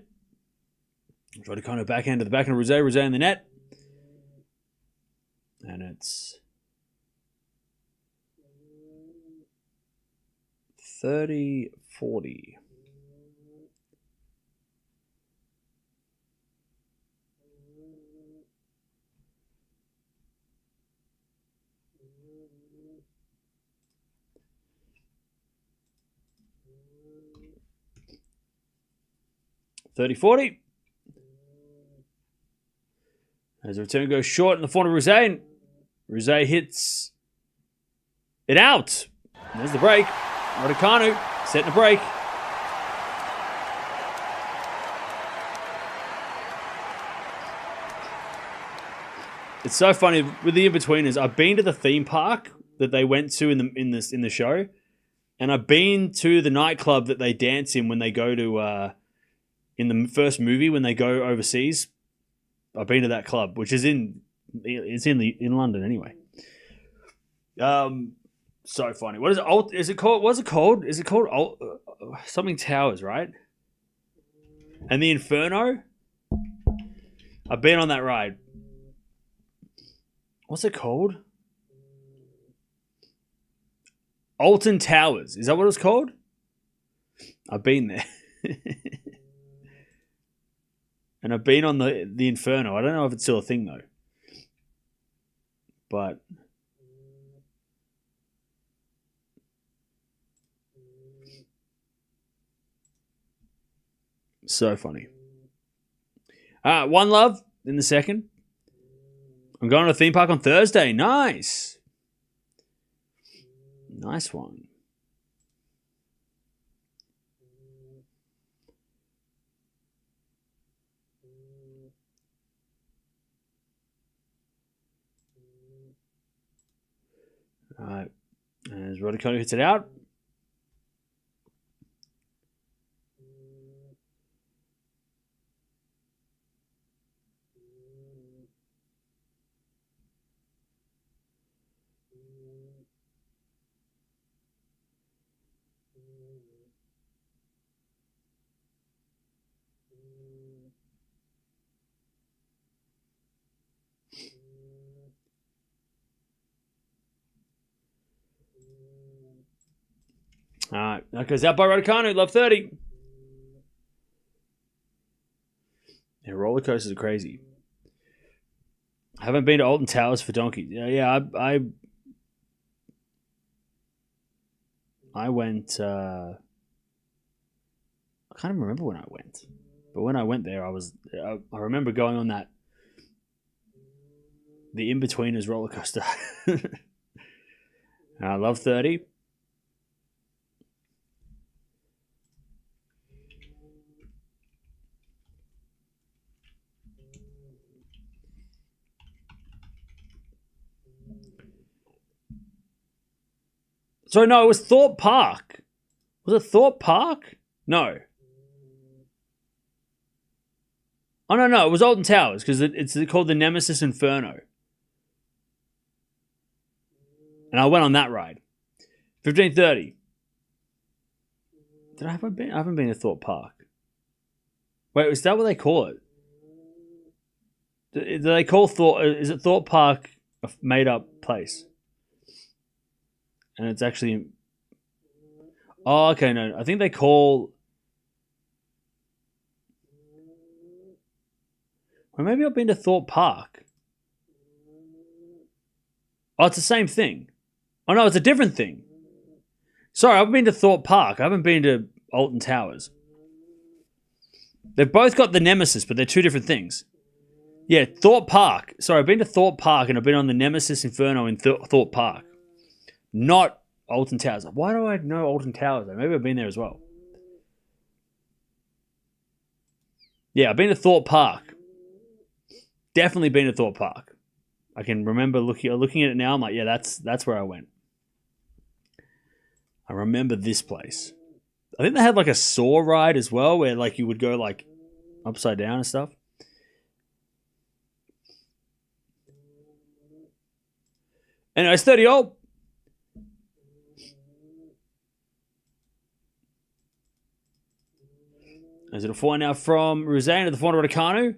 A: Raducanu backhand to the backhand of Ruse. Ruse in the net. And it's 30-40. $30-40. As the return goes short in the forehand of Ruse. And Ruse hits it out. And there's the break. Raducanu setting a break. It's so funny with the in-betweeners. I've been to the theme park that they went to in the show, and I've been to the nightclub that they dance in when they go to in the first movie when they go overseas. I've been to that club, which is in London anyway. So funny. What is it? Is it called? What's it called? Is it called something Towers, right? And the Inferno. I've been on that ride. What's it called? Alton Towers. Is that what it's called? I've been there. And I've been on the Inferno. I don't know if it's still a thing, though. But so funny. One love in the second. I'm going to a theme park on Thursday. Nice. Nice one. All right. As Raducanu hits it out. All right, that goes out by Raducanu. Love 30. Yeah, roller coasters are crazy. I haven't been to Alton Towers for donkeys. Yeah, I went. I can't even remember when I went, but when I went there, I remember going on the in-betweeners roller coaster. I love 30. Sorry, no, it was Thorpe Park. Was it Thorpe Park? No. Oh, no, it was Alton Towers because it's called the Nemesis Inferno. And I went on that ride. 15:30. I haven't been to Thorpe Park. Wait, is that what they call it? Do they call is it Thorpe Park a made up place? And it's actually... Oh, okay, no. I think they call... Or maybe I've been to Thorpe Park. Oh, it's the same thing. Oh, no, it's a different thing. Sorry, I've been to Thorpe Park. I haven't been to Alton Towers. They've both got the Nemesis, but they're two different things. Yeah, Thorpe Park. Sorry, I've been to Thorpe Park and I've been on the Nemesis Inferno in Thorpe Park. Not Alton Towers. Why do I know Alton Towers? Maybe I've been there as well. Yeah, I've been to Thorpe Park. Definitely been to Thorpe Park. I can remember looking at it now. I'm like, yeah, that's where I went. I remember this place. I think they had like a saw ride as well, where like you would go like upside down and stuff. Anyway, it's 30 all. Is it a 4 now from Ruse into the forehand Raducanu?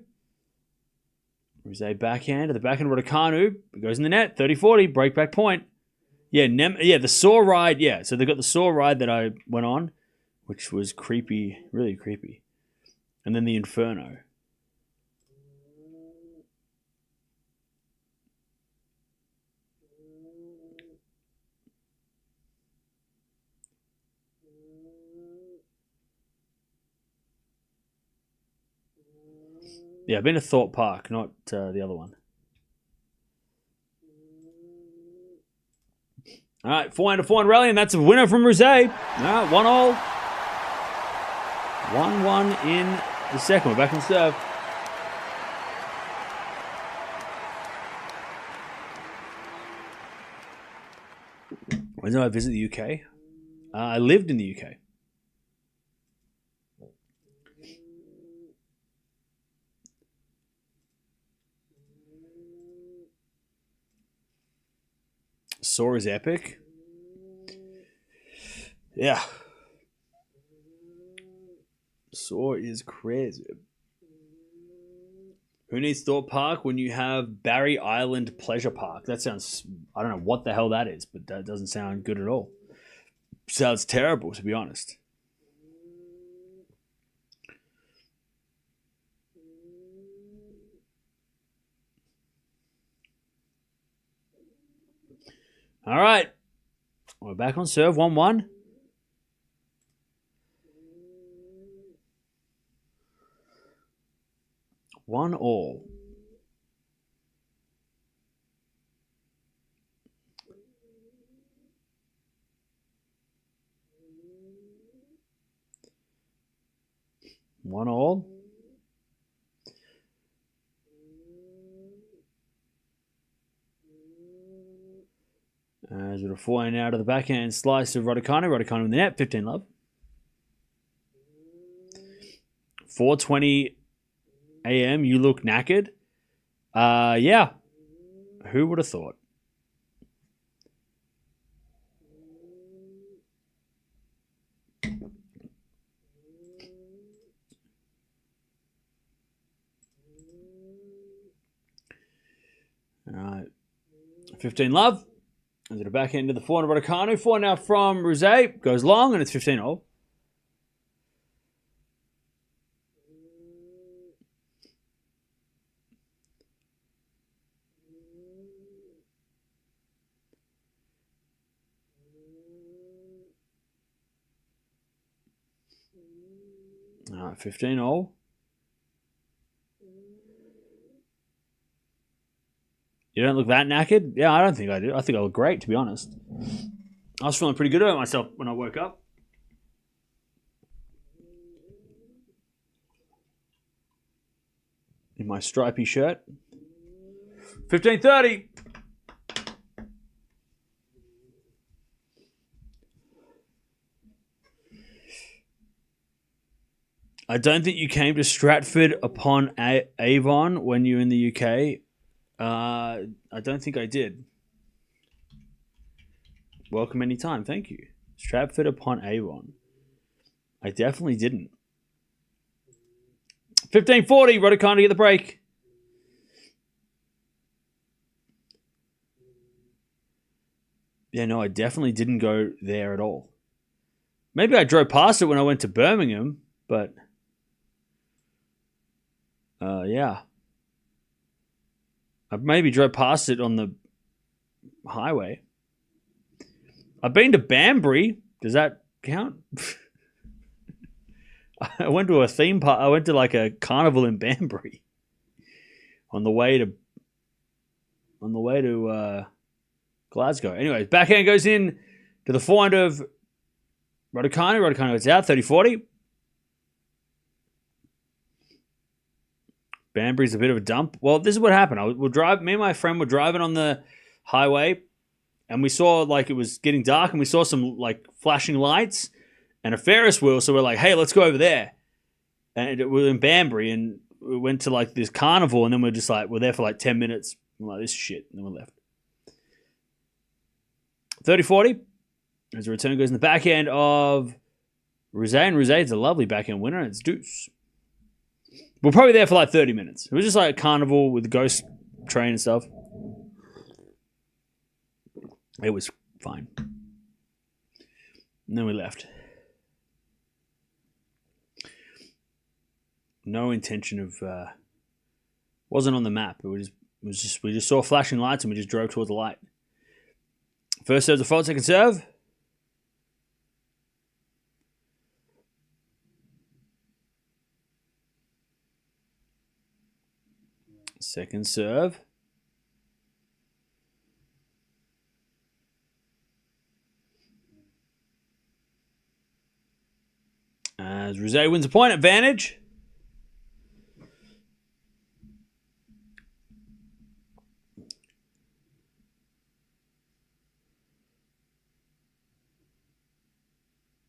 A: Ruse backhand to the backhand Raducanu. It goes in the net. 30-40, breakback point. Yeah, the saw ride. Yeah, so they got the saw ride that I went on, which was creepy, really creepy. And then the Inferno. Yeah, I've been to Thorpe Park, not the other one. All right, 4-4 rally, and that's a winner from Ruse. All right, 1-all. 1-1 in the second. We're back on serve. When did I visit the UK? I lived in the UK. Saw is epic. Yeah. Saw is crazy. Who needs Thorpe Park when you have Barry Island Pleasure Park? That sounds... I don't know what the hell that is, but that doesn't sound good at all. Sounds terrible, to be honest. All right. We're back on serve. 1-1. One all. One all. As with a 4 out of the backhand slice of Raducanu. Raducanu in the net. 15 love. 4:20 a.m. You look knackered. Yeah. Who would have thought? All right. 15 love. Is it a backhand to the 4 Raducanu? 4 now from Ruse. Goes long and it's 15 all. All right, 15 all. You don't look that knackered? Yeah, I don't think I do. I think I look great, to be honest. I was feeling pretty good about myself when I woke up. In my stripy shirt. 15:30. I don't think you came to Stratford upon Avon when you were in the UK. I don't think I did. Welcome anytime. Thank you. Stratford upon Avon. I definitely didn't. 15:40. Raducanu to get the break. Yeah, no, I definitely didn't go there at all. Maybe I drove past it when I went to Birmingham, but... yeah. I maybe drove past it on the highway. I've been to Banbury. Does that count? I went to a theme park. I went to like a carnival in Banbury on the way to Glasgow. Anyways, backhand goes in to the forehand of Raducanu. Raducanu gets out 30-40. Banbury's a bit of a dump. Well, this is what happened. Me and my friend were driving on the highway, and we saw like it was getting dark, and we saw some like flashing lights and a Ferris wheel. So we're like, hey, let's go over there. And we were in Banbury, and we went to like this carnival, and then we're just like, we're there for like 10 minutes. I'm like, this shit. And then we left. 30-40. As the return goes in the backhand of Ruse, and Ruse is a lovely backhand winner. It's deuce. We're probably there for like 30 minutes. It was just like a carnival with the ghost train and stuff. It was fine. And then we left. No intention of... wasn't on the map. We just saw flashing lights and we just drove towards the light. First serve's a fault, second serve. Second serve. As Ruse wins a point advantage.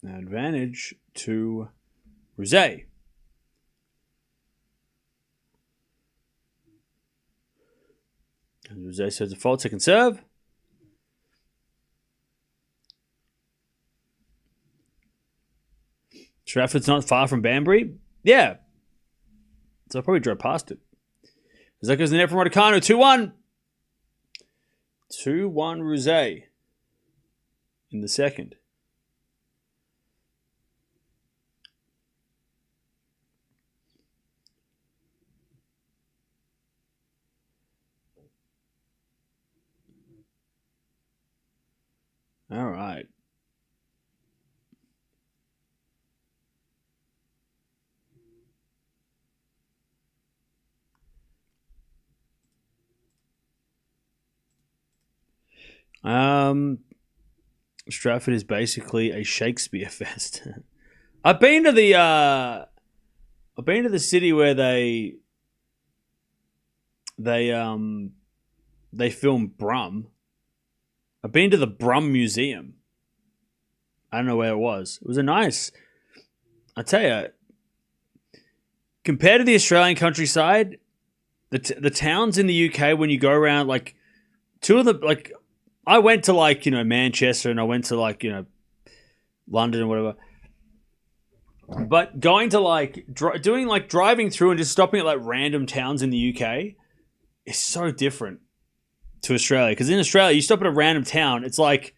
A: Advantage to Ruse. Rose says a fault, second serve. Stratford's not far from Banbury. Yeah. So I probably drove past it. As that goes in the net from Raducanu. 2-1. 2-1 Rose in the second. All right. Stratford is basically a Shakespeare fest. I've been to the city where they film Brum. I've been to the Brum Museum. I don't know where it was. It was a nice... I tell you, compared to the Australian countryside, the towns in the UK, when you go around, like, two of the... like, I went to, like, you know, Manchester, and I went to, like, you know, London or whatever. But going to, like, driving through and just stopping at, like, random towns in the UK is so different to Australia, because in Australia you stop at a random town, it's like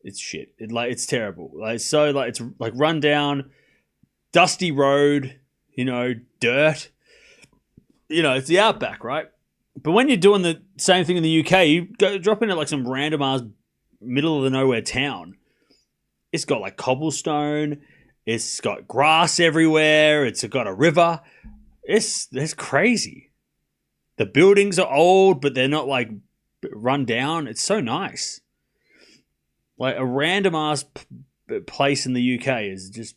A: it's shit. It's terrible. Like so, like it's like run down, dusty road, you know, dirt. You know, it's the outback, right? But when you're doing the same thing in the UK, you go drop in at like some random ass middle of the nowhere town. It's got like cobblestone. It's got grass everywhere. It's got a river. It's crazy. The buildings are old, but they're not like run down. It's so nice. Like a random ass place in the UK is just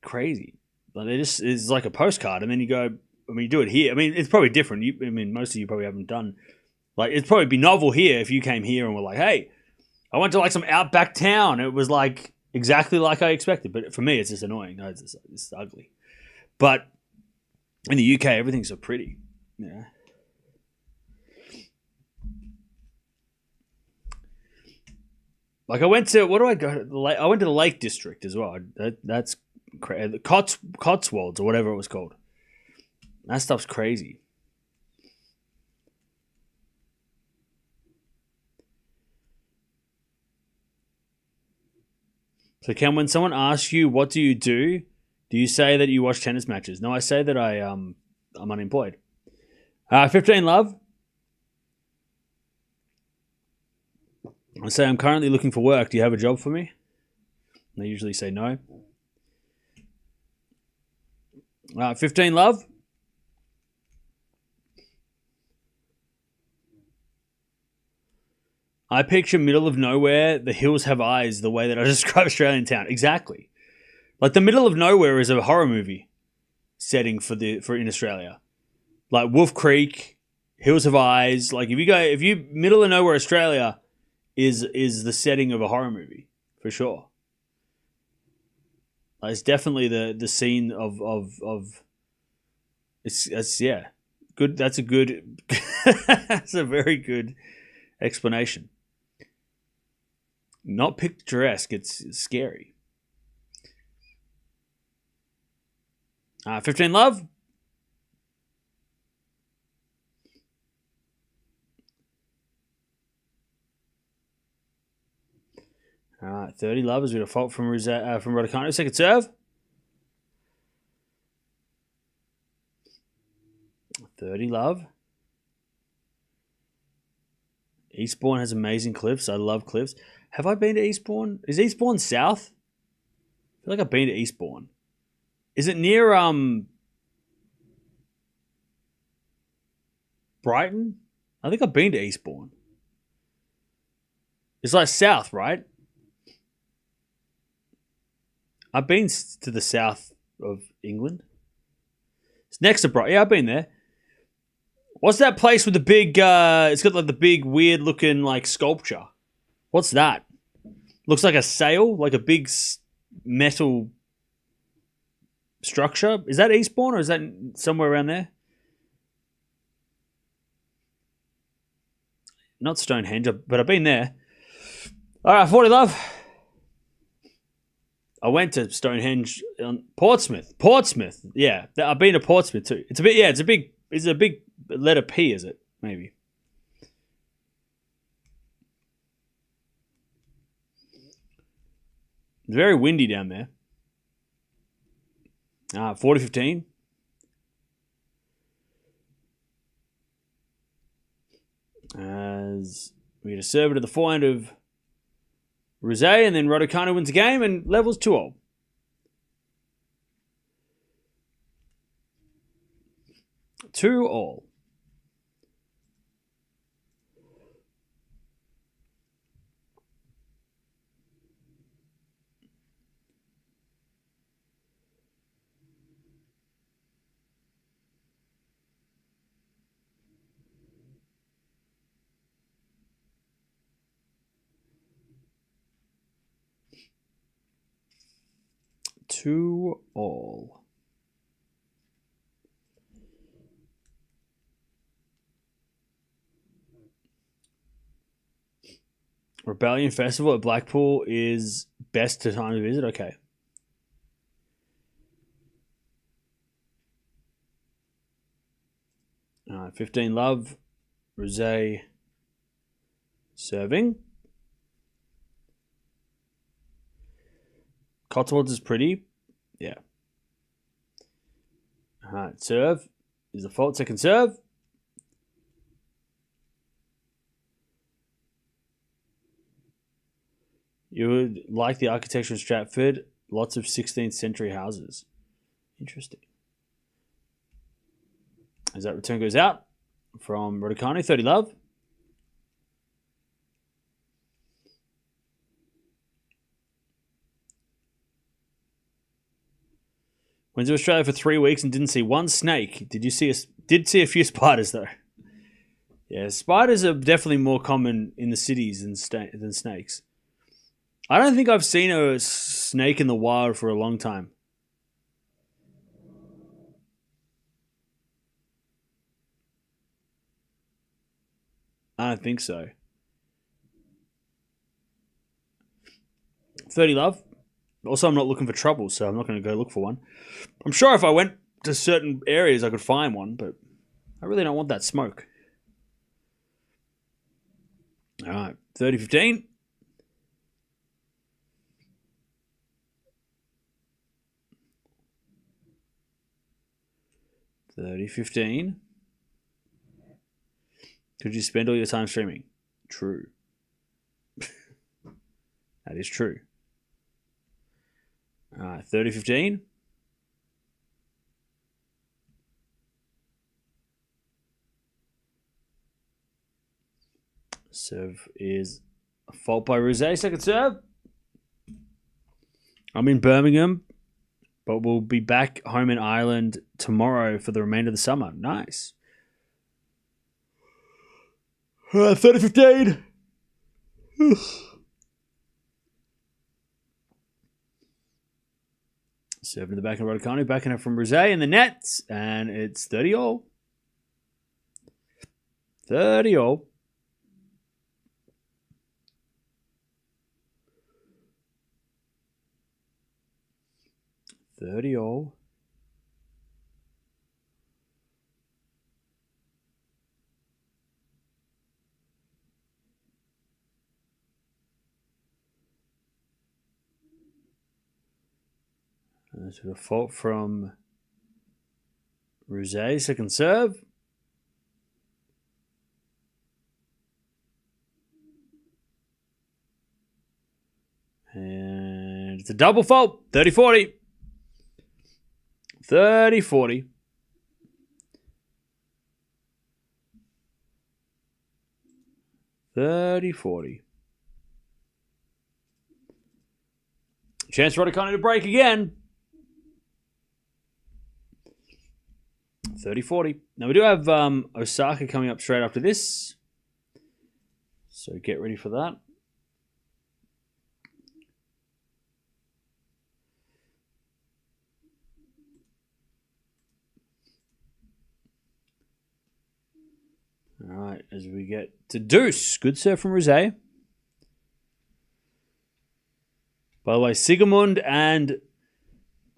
A: crazy. Like it's like a postcard, and then you go. I mean, you do it here. I mean, it's probably different. I mean, most of you probably haven't done. Like, it'd probably be novel here if you came here and were like, "Hey, I went to like some outback town. It was like exactly like I expected." But for me, it's just annoying. No, it's ugly. But in the UK, everything's so pretty. Yeah. Like I went to, what do I go to? I went to the Lake District as well. That's crazy. Cotswolds or whatever it was called. That stuff's crazy. So Cam, when someone asks you what do you say that you watch tennis matches? No, I say that I'm unemployed. 15 love. I say I'm currently looking for work. Do you have a job for me? They usually say no. 15 love. I picture middle of nowhere, the hills have eyes, the way that I describe Australian town. Exactly. Like the middle of nowhere is a horror movie setting for in Australia. Like Wolf Creek, Hills of Eyes. Like if you middle of nowhere Australia is the setting of a horror movie for sure. Like it's definitely the scene of it's yeah good. That's a good. That's a very good explanation. Not picturesque. It's scary. 15 love. All right, 30 love is with a fault from Raducanu. Second serve. 30 love. Eastbourne has amazing cliffs. I love cliffs. Have I been to Eastbourne? Is Eastbourne south? I feel like I've been to Eastbourne. Is it near Brighton? I think I've been to Eastbourne. It's like south, right? I've been to the south of England. It's next to Brighton. Yeah, I've been there. What's that place with the big? It's got like the big weird looking like sculpture. What's that? Looks like a sail, like a big metal structure. Is that Eastbourne or is that somewhere around there? Not Stonehenge, but I've been there. All right, 40 love. I went to Stonehenge on Portsmouth. Portsmouth, yeah. I've been to Portsmouth too. It's a bit, yeah. It's a big letter P, is it? Maybe. It's very windy down there. 40-15. As we get a serve to the forehand of Ruse, and then Raducanu wins the game and levels 2-all. Two all. Two all. Rebellion Festival at Blackpool is best time to visit. Okay. 15 love. Rose serving. Cotswolds is pretty. Yeah. Serve is a fault. Second serve. You would like the architecture of Stratford. Lots of 16th century houses. Interesting. As that return goes out from Raducanu, 30 love. Went to Australia for 3 weeks and didn't see one snake. Did see a few spiders though? Yeah, spiders are definitely more common in the cities than snakes. I don't think I've seen a snake in the wild for a long time. I don't think so. 30 love. Also, I'm not looking for trouble, so I'm not going to go look for one. I'm sure if I went to certain areas, I could find one, but I really don't want that smoke. All right, 30-15. $30-15. Could you spend all your time streaming? True. That is true. 30-15. Serve is a fault by Ruse. Second serve. I'm in Birmingham, but we'll be back home in Ireland tomorrow for the remainder of the summer. Nice. 30-15. Serve to the back of Raducanu. Backing it from Ruse in the nets. And it's 30-all. 30-all. 30-all. So a fault from Ruse, second serve. And it's a double fault, 30-40. 30-40. Chance for Raducanu to break again. 30-40. Now we do have Osaka coming up straight after this. So get ready for that. All right, as we get to deuce. Good serve from Ruse. By the way, Sigemund and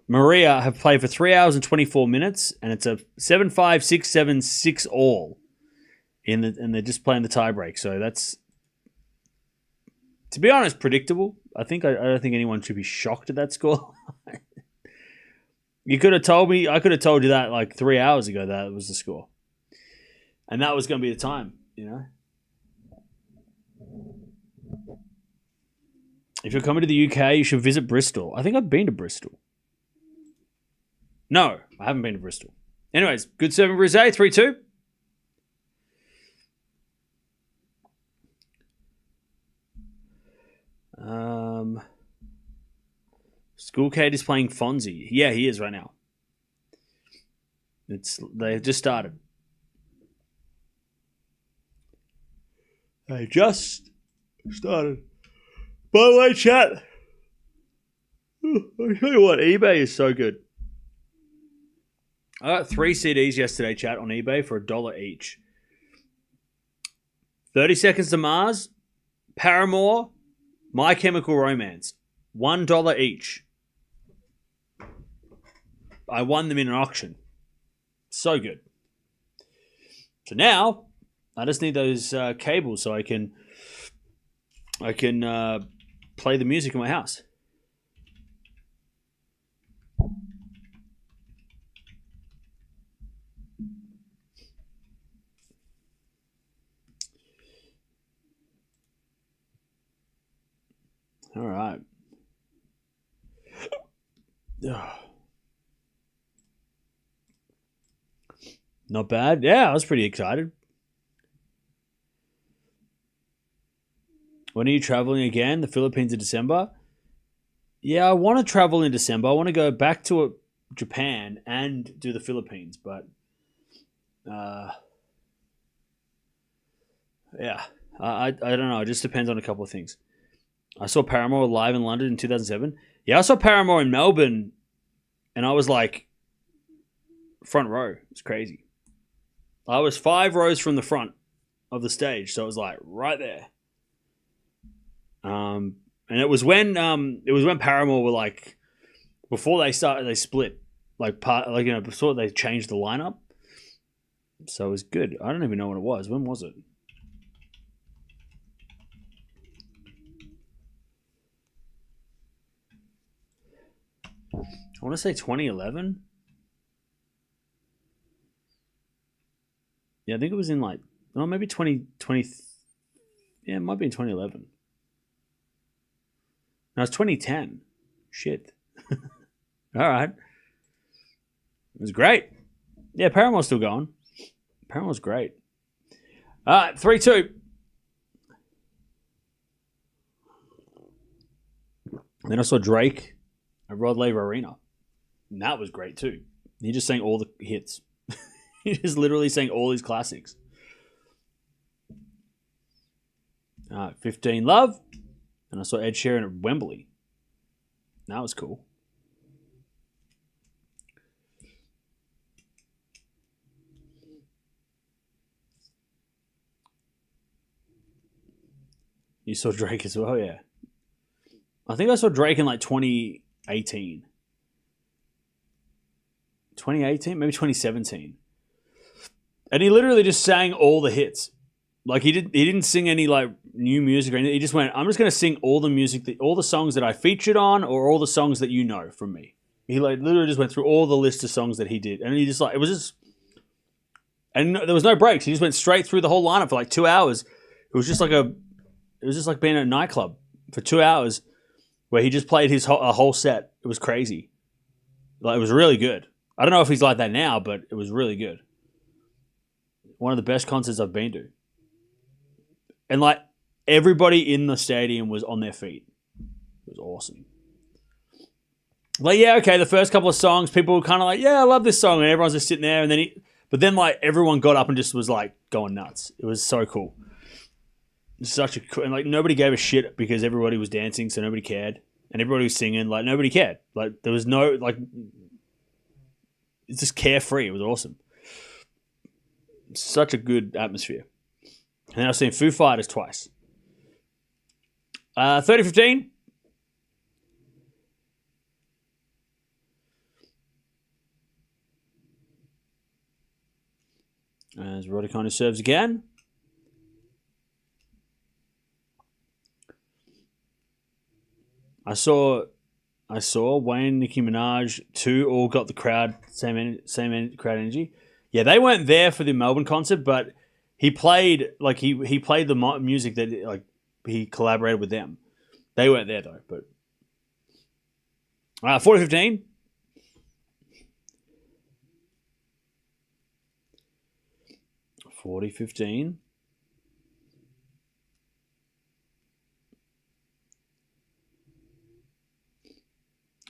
A: Maria have played for 3 hours and 24 minutes, and it's a 7-5, 6-7, 6 all. And they're just playing the tiebreak. So that's, to be honest, predictable. I don't think anyone should be shocked at that score. You could have told me, I could have told you that like 3 hours ago that was the score. And that was going to be the time, you know. If you're coming to the UK, you should visit Bristol. I think I've been to Bristol. No, I haven't been to Bristol. Anyways, good serving Ruse, 3-2. School Kate is playing Fonzie. Yeah, he is right now. They've just started. They just started. By the way, chat, I'll tell you what, eBay is so good. I got 3 CDs yesterday, chat, on eBay for $1 each. 30 Seconds to Mars, Paramore, My Chemical Romance. $1 each. I won them in an auction. So good. So now, I just need those cables so I can play the music in my house. All right. Not bad. Yeah, I was pretty excited. When are you traveling again? The Philippines in December? Yeah, I want to travel in December. I want to go back to Japan and do the Philippines, but yeah, I don't know. It just depends on a couple of things. I saw Paramore live in London in 2007. Yeah, I saw Paramore in Melbourne, and I was like front row. It's crazy. I was 5 rows from the front of the stage, so it was like right there. And it was when Paramore were like, before they split, before they changed the lineup. So it was good. I don't even know what it was. When was it? I want to say 2011. Yeah, I think it was in maybe 2020. Yeah, it might be in 2011. No, it's 2010. Shit. All right. It was great. Yeah, Paramore's still going. Paramore's great. All right, 3-2. And then I saw Drake at Rod Laver Arena. And that was great too. He just sang all the hits. He just literally sang all his classics. 15 Love. And I saw Ed Sheeran at Wembley. That was cool. You saw Drake as well, yeah. I think I saw Drake in like 2018. 2018? Maybe 2017. And he literally just sang all the hits. Like he didn't sing any like new music or anything. He just went, I'm just gonna sing all the music all the songs that I featured on or all the songs that you know from me. He like literally just went through all the list of songs that he did. And he just like it was just and there was no breaks. He just went straight through the whole lineup for like 2 hours. It was just like being at a nightclub for 2 hours where he just played a whole set. It was crazy. Like, it was really good. I don't know if he's like that now, but it was really good. One of the best concerts I've been to. And, like, everybody in the stadium was on their feet. It was awesome. Like, yeah, okay, the first couple of songs, people were kind of like, yeah, I love this song. And everyone's just sitting there. But then, like, everyone got up and just was, like, going nuts. It was so cool. And like nobody gave a shit because everybody was dancing, so nobody cared, and everybody was singing, like nobody cared. Like there was no like, it's just carefree. It was awesome. Such a good atmosphere. And then I've seen Foo Fighters twice. 3015. As Raducanu serves again. I saw Wayne, Nicki Minaj, 2 all got the crowd same crowd energy. Yeah, they weren't there for the Melbourne concert, but he played like he played the music that like he collaborated with them. They weren't there though, but 4015.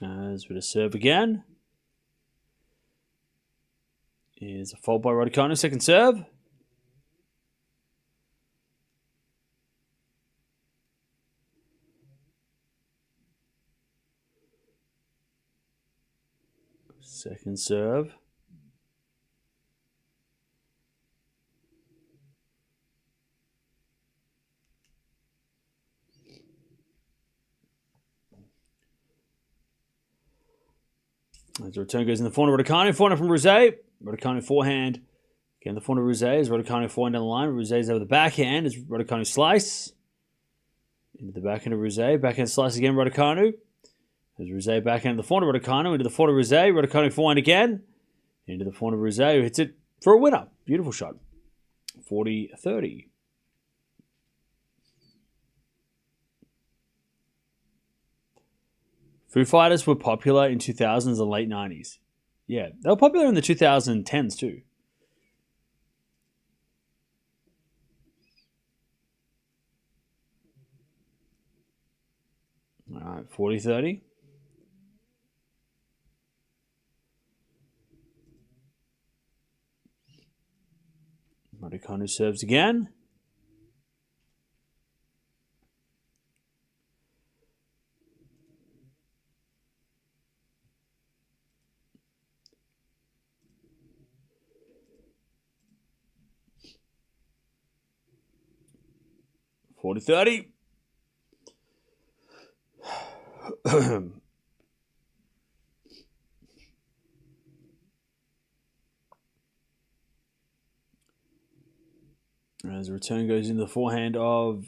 A: As with a serve again. Is a fault by Raducanu. Second serve. Second serve. As the return goes in the forehand of Raducanu. Forehand from Ruse. Raducanu forehand. Again, the forehand of Ruse. As Raducanu forehand down the line. Ruse's over the backhand. As Raducanu slice. Into the backhand of Ruse. Backhand slice again, Raducanu. As Ruse backhand the forehand of Raducanu. Into the forehand of Ruse. Raducanu forehand again. Into the forehand of Ruse, who hits it for a winner. Beautiful shot. 40-30. Foo Fighters were popular in 2000s and late 90s. Yeah, they were popular in the 2010s too. All right, 40-30. Raducanu serves again. $40-30. As the return goes into the forehand of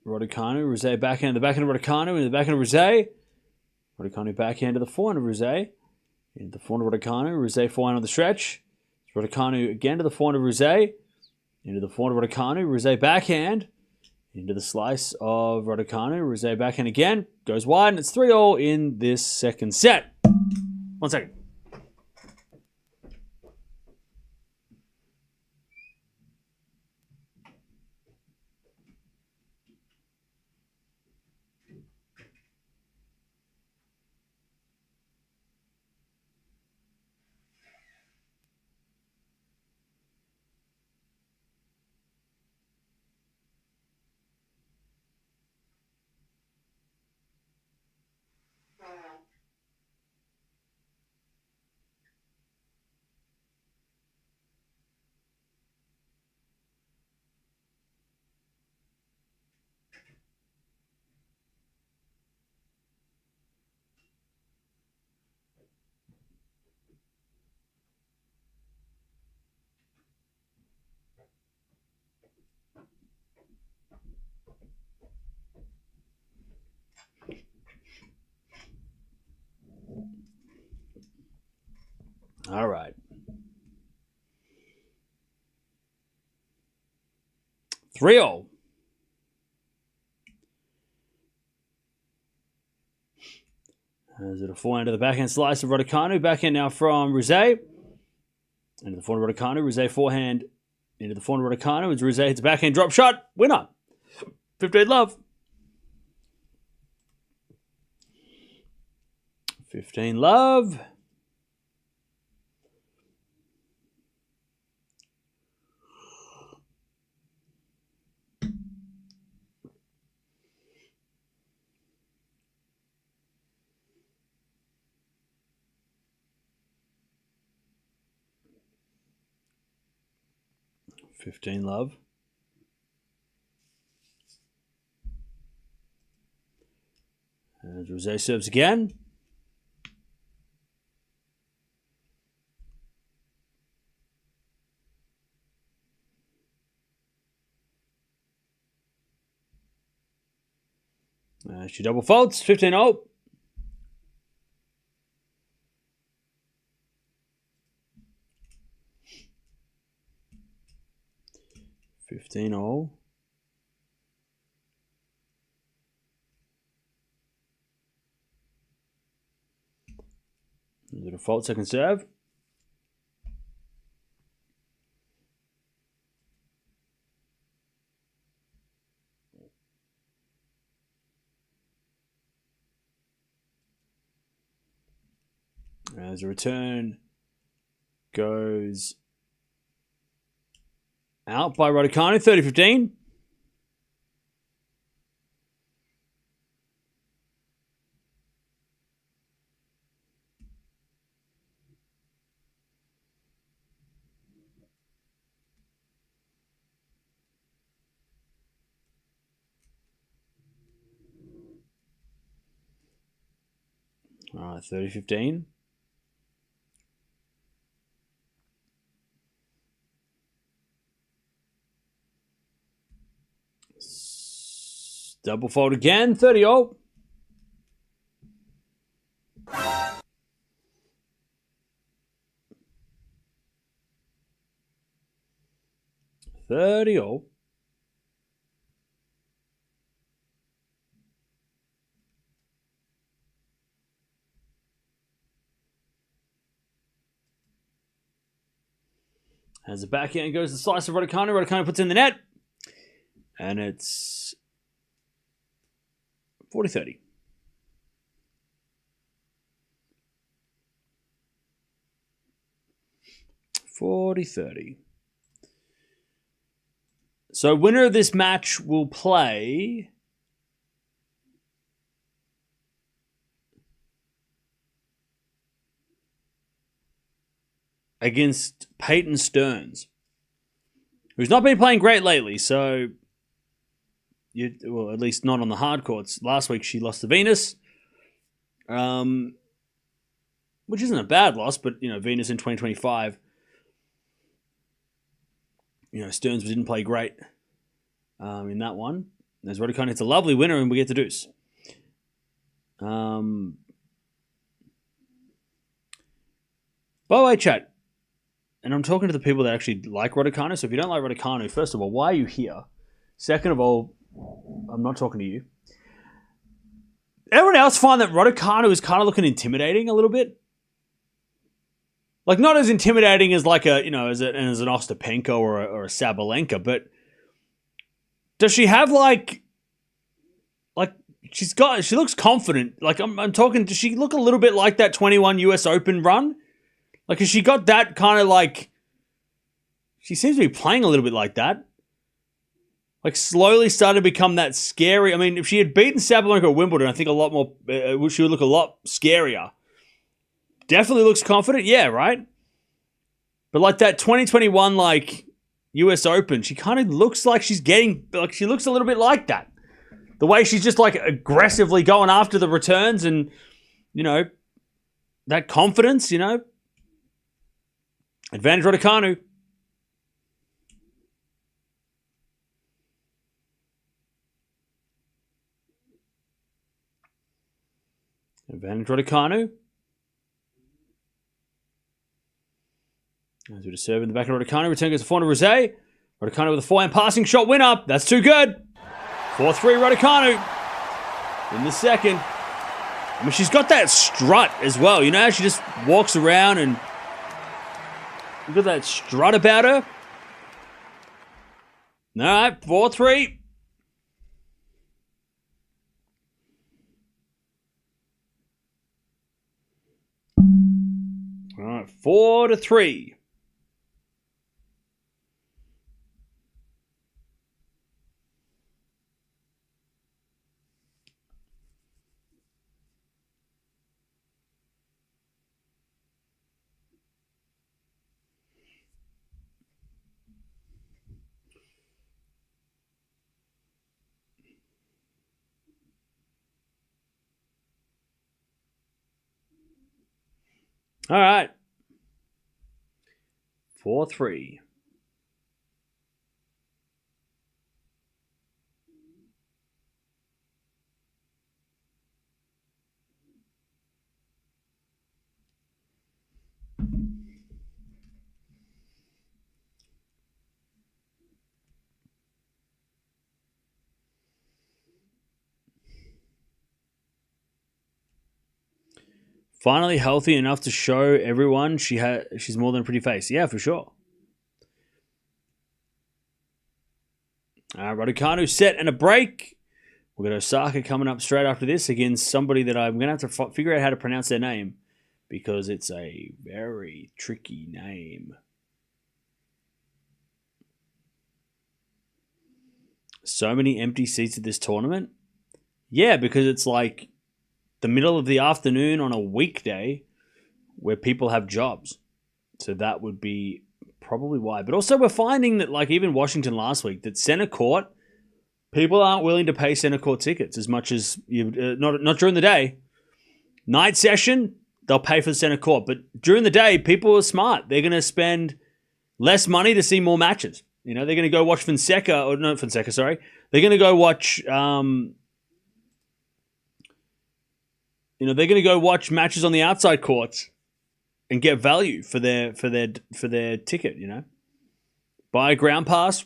A: Raducanu. Ruse backhand, the backhand of Raducanu, into the backhand of Ruse. Raducanu backhand to the forehand of Ruse. Into the forehand of Raducanu. Ruse forehand on the stretch. Raducanu again to the forehand of Ruse. Into the forehand of Raducanu. Ruse backhand. Into the slice of Raducanu. Ruse backhand again. Goes wide, and it's 3-all in this second set. 1 second. All right. 3-0. Is it a forehand to the backhand slice of Raducanu? Backhand now from Ruse. Into the forehand of Raducanu. Ruse forehand into the forehand of Raducanu. As Ruse hits a backhand drop shot. Winner. 15-love. 15-love. $15-love. As Rose serves again. She double faults. 15-0. $15-0. Is it a fault second serve? As a return goes out by Raducanu, 30-15. All right, 30-15. Double fault again, 30-0. As the backhand goes, the slice of Raducanu. Raducanu puts in the net. And it's 40-30. So winner of this match will play against Peyton Stearns, who's not been playing great lately. So, well, at least not on the hard courts. Last week she lost to Venus, which isn't a bad loss, but Venus in 2025. Stearns didn't play great in that one. As Raducanu hits a lovely winner, and we get the deuce. By the way, chat, and I'm talking to the people that actually like Raducanu. So if you don't like Raducanu, first of all, why are you here? Second of all, I'm not talking to you. Everyone else find that Raducanu is kind of looking intimidating a little bit. Like, not as intimidating as like as an Ostapenko or a Sabalenka, but does she have like she looks confident. Like I'm talking, does she look a little bit like that 21 US Open run? Like, has she got that kind of like, she seems to be playing a little bit like that. Like, slowly started to become that scary. I mean, if she had beaten Sabalenka at Wimbledon, I think a lot more, she would look a lot scarier. Definitely looks confident, yeah, right? But like that 2021 like US Open, she kind of looks like she's getting, like she looks a little bit like that. The way she's just like aggressively going after the returns and, that confidence, Advantage Raducanu. Advantage Raducanu. As we just serve in the back of Raducanu. Return goes to forehand to Ruse. Raducanu with a forehand passing shot winner. That's too good. 4-3 Raducanu in the second. I mean, she's got that strut as well. You know how she just walks around and you've got that strut about her? All right, 4-3. All right, 4-3. All right. 4-3. Finally healthy enough to show everyone she's more than a pretty face. Yeah, for sure. Raducanu set and a break. We've got Osaka coming up straight after this against somebody that I'm going to have to figure out how to pronounce their name because it's a very tricky name. So many empty seats at this tournament. Yeah, because it's like the middle of the afternoon on a weekday where people have jobs. So that would be probably why. But also we're finding that, like even Washington last week, that center court, people aren't willing to pay center court tickets as much as you. Not during the day. Night session, they'll pay for the center court. But during the day, people are smart. They're going to spend less money to see more matches. You know, they're going to go watch Fonseca, or not Fonseca, sorry. They're going to go watch... they're going to go watch matches on the outside courts and get value for their ticket, you know. Buy a ground pass,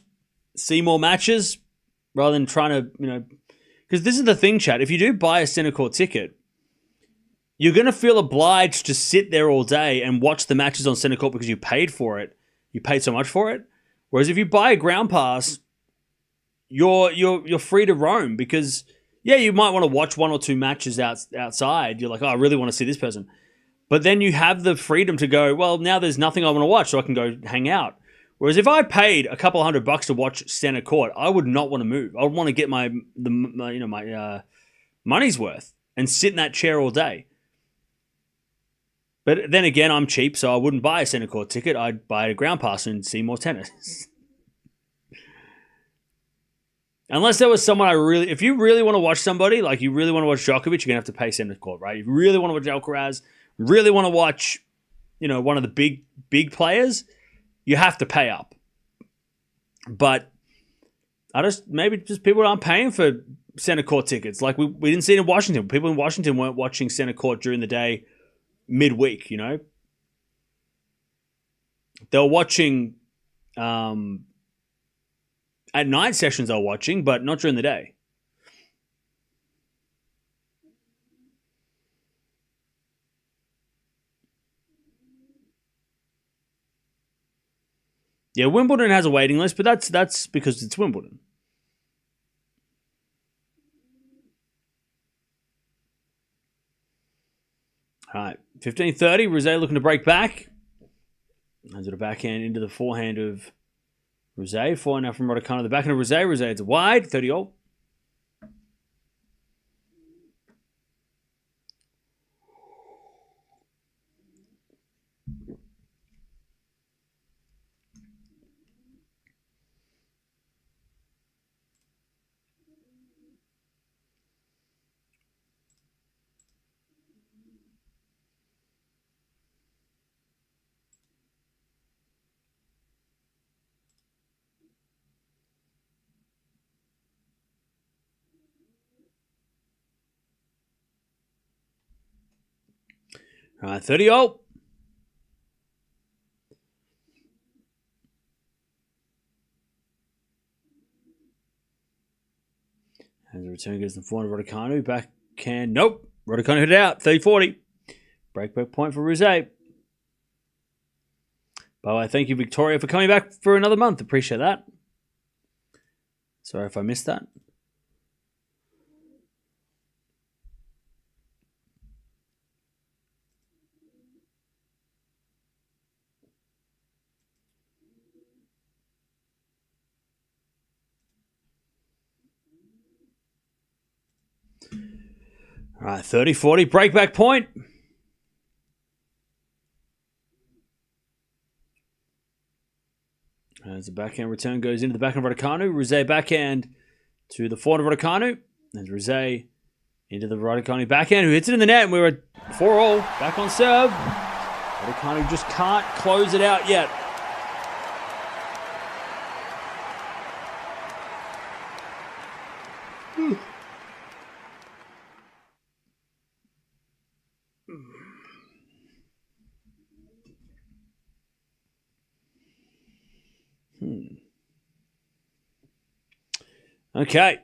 A: see more matches rather than trying to, because this is the thing, Chad. If you do buy a center court ticket, you're going to feel obliged to sit there all day and watch the matches on center court because you paid for it. You paid so much for it. Whereas if you buy a ground pass, you're free to roam because... Yeah, you might want to watch one or two matches outside. You're like, oh, I really want to see this person. But then you have the freedom to go, well, now there's nothing I want to watch, so I can go hang out. Whereas if I paid a couple $100 to watch center court, I would not want to move. I would want to get my money's worth and sit in that chair all day. But then again, I'm cheap, so I wouldn't buy a center court ticket. I'd buy a ground pass and see more tennis. Unless there was someone if you really want to watch somebody, like you really want to watch Djokovic, you're going to have to pay center court, right? If you really want to watch Alcaraz, really want to watch, one of the big players, you have to pay up. But maybe people aren't paying for center court tickets. Like we didn't see it in Washington. People in Washington weren't watching center court during the day, midweek, They were watching, at night sessions are watching, but not during the day. Yeah, Wimbledon has a waiting list, but that's because it's Wimbledon. All right, 15:30. Rose looking to break back. Hands it a backhand into the forehand of Rose. Forehand now from Raducanu. The backhand of Rose. Rose, it's wide. 30-all. All right, 30-all. As the return goes to the forehand of Raducanu. Backhand. Nope. Raducanu hit it out. 30-40. Breakback point for Ruse. By the way, thank you, Victoria, for coming back for another month. Appreciate that. Sorry if I missed that. All right, 30-40, breakback point. As the backhand return goes into the backhand of Raducanu. Ruse backhand to the forehand of Raducanu. And Ruse into the Raducanu backhand, who hits it in the net. And we're at 4-all. Back on serve. Raducanu just can't close it out yet. Okay.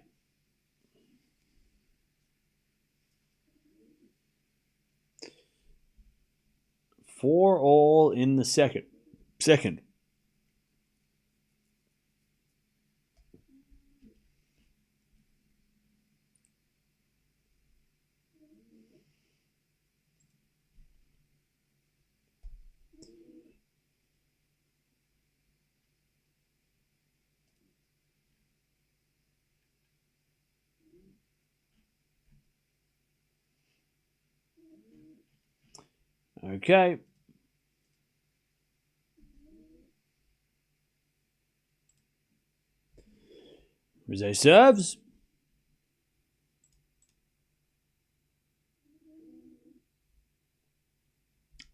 A: Four all in the second. Okay. Ruse serves.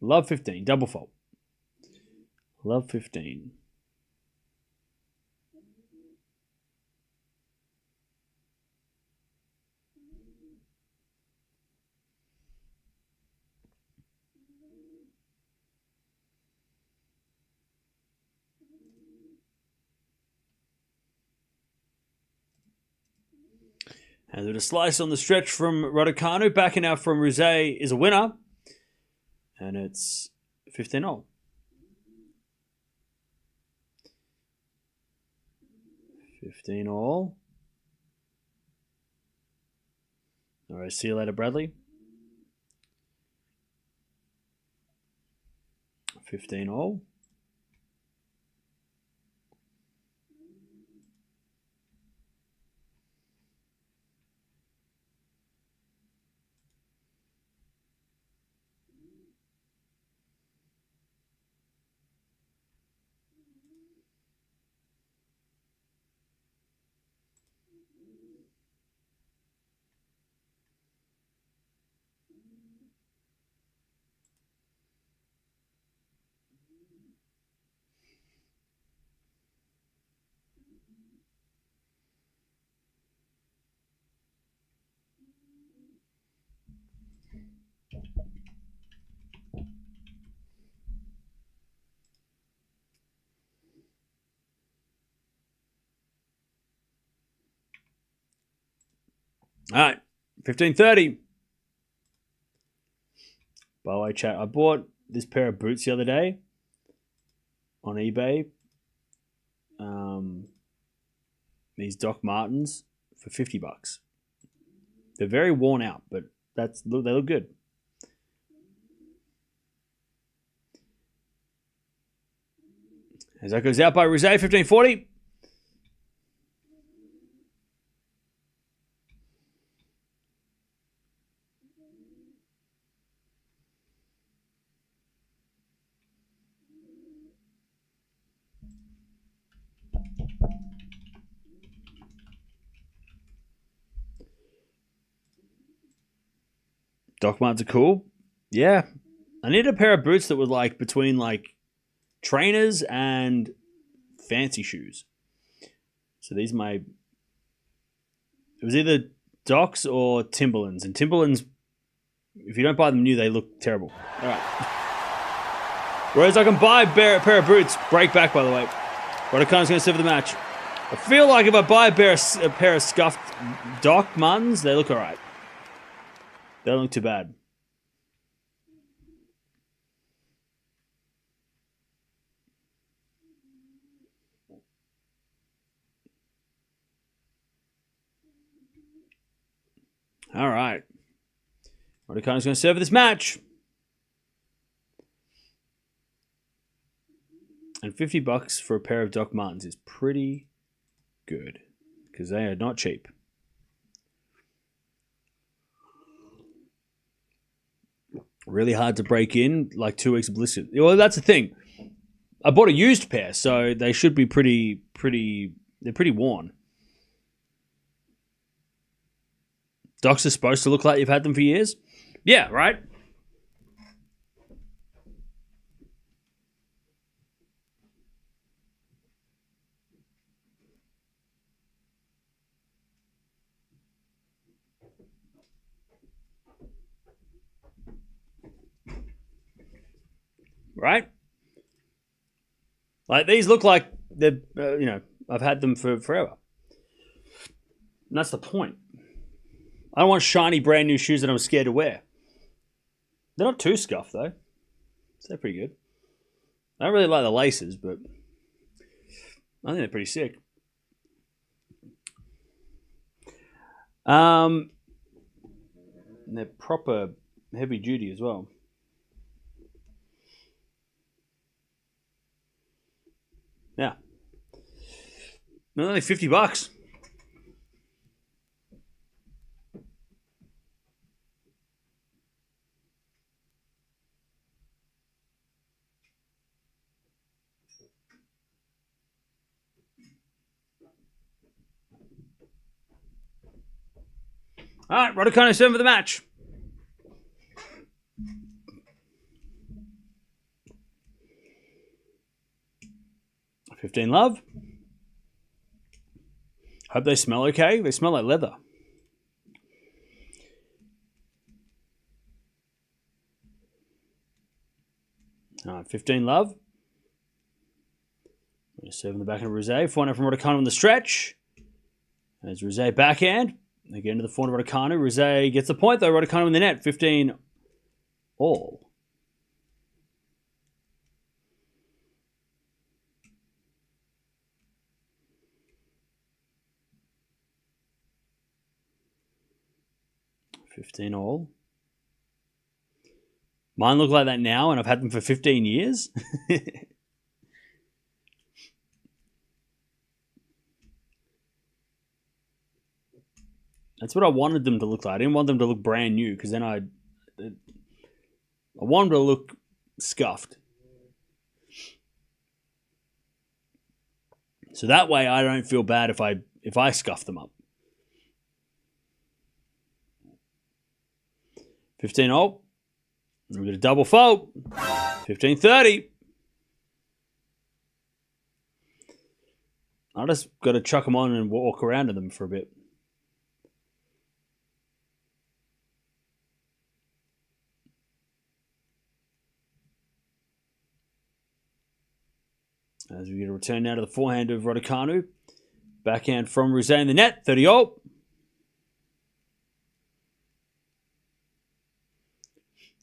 A: Love 15. Double fault. Love 15. And a slice on the stretch from Raducanu. Backing out from Ruse is a winner. And it's 15-all. 15-all. All right, see you later, Bradley. 15-all. All right, 15:30. By the way, chat, I bought this pair of boots the other day on eBay. These Doc Martens for $50. They're very worn out, but they look good. As that goes out by Ruse, 15:40. Doc Martens are cool. Yeah. I needed a pair of boots that were like between like trainers and fancy shoes. So these it was either Docs or Timberlands. And Timberlands, if you don't buy them new, they look terrible. All right. Whereas I can buy a pair of boots, break back by the way. Raducanu's going to serve the match. I feel like if I buy a pair of scuffed Doc Muns, they look alright. They don't look too bad. Alright. Raducanu's going to serve this match. And $50 for a pair of Doc Martens is pretty good. Because they are not cheap. Really hard to break in, like 2 weeks of ballistic. Well, that's the thing. I bought a used pair, so they should be they're pretty worn. Docs are supposed to look like you've had them for years. Yeah, right? Right? Like, these look like they're, I've had them for forever. And that's the point. I don't want shiny brand new shoes that I'm scared to wear. They're not too scuffed, though. So they're pretty good. I don't really like the laces, but I think they're pretty sick. They're proper heavy duty as well. Yeah. Only $50. All right, Raducanu serving for the match. $15 love. Hope they smell okay. They smell like leather. All right, 15 love. Serving the backhand of Ruse. 4-0 from Raducanu on the stretch. There's Ruse backhand. Again to the forehand of Raducanu. Ruse gets the point though. Raducanu in the net. 15 all. $15 all. Mine look like that now, and I've had them for 15 years. That's what I wanted them to look like. I didn't want them to look brand new, because then I want them to look scuffed. So that way I don't feel bad if I scuff them up. 15 all. We got a double fault. 15-30. I just got to chuck them on and walk around to them for a bit. As we get a return now to the forehand of Raducanu. Backhand from Ruse in the net. 30 all.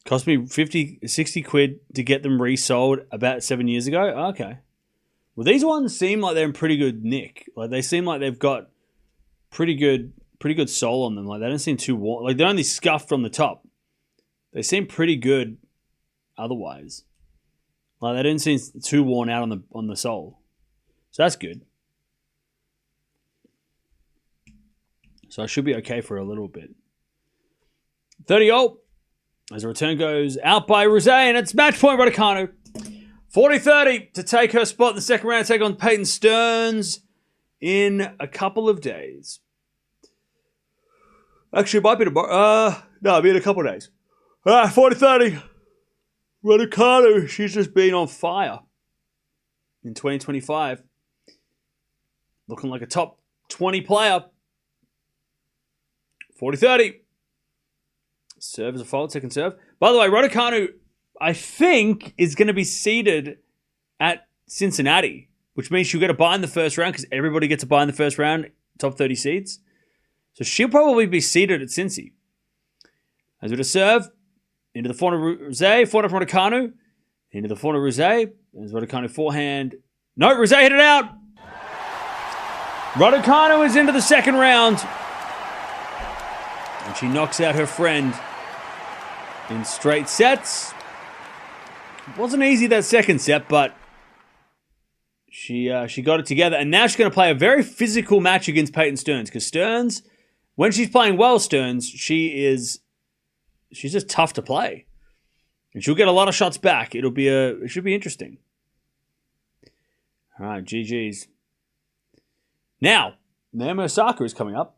A: Cost me 50, 60 quid to get them resold about 7 years ago. Okay. Well, these ones seem like they're in pretty good nick. Like, they seem like they've got pretty good sole on them. Like, they don't seem too worn. Like, they're only scuffed on the top. They seem pretty good otherwise. Like, they didn't seem too worn out on the sole. So that's good. So I should be okay for a little bit. 30 all. As the return goes out by Ruse, and it's match point Raducanu. 40-30 to take her spot in the second round, take on Peyton Stearns in a couple of days. Actually, it might be tomorrow. No, it'll be in a couple of days. 40-30. Raducanu, she's just been on fire in 2025. Looking like a top 20 player. 40-30. Serve as a fault, second serve. By the way, Raducanu, I think, is going to be seated at Cincinnati which means she'll get a bye in the first round because everybody gets a bye in the first round, top 30 seeds. So she'll probably be seated at Cincy. As with a serve, into the forehand Ruse, forehand from Raducanu, into the forehand Ruse, as Raducanu forehand. No, Ruse hit it out! Raducanu is into the second round. And she knocks out her friend in straight sets. It wasn't easy that second set, but she got it together. And now she's going to play a very physical match against Peyton Stearns. Because Stearns, when she's playing well, she's just tough to play. And she'll get a lot of shots back. It should be interesting. All right, GG's. Now, Naomi Osaka is coming up.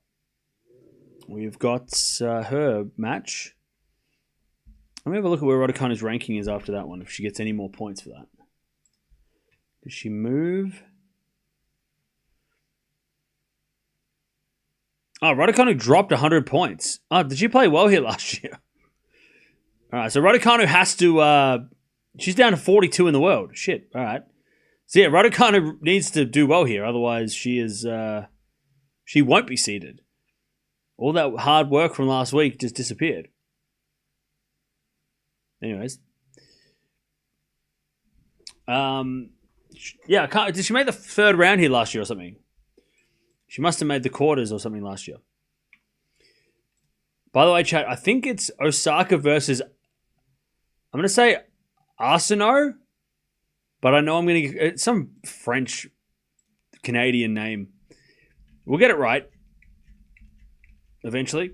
A: We've got her match. Let me have a look at where Raducanu's ranking is after that one, if she gets any more points for that. Does she move? Oh, Raducanu dropped 100 points. Oh, did she play well here last year? All right, so Raducanu has to... she's down to 42 in the world. Shit, all right. So yeah, Raducanu needs to do well here. Otherwise, she won't be seeded. All that hard work from last week just disappeared. Anyways. Yeah, did she make the third round here last year or something? She must have made the quarters or something last year. By the way, chat, I think it's Osaka versus... I'm going to say Arsenault, but I know I'm going to get... It's some French-Canadian name. We'll get it right. Eventually.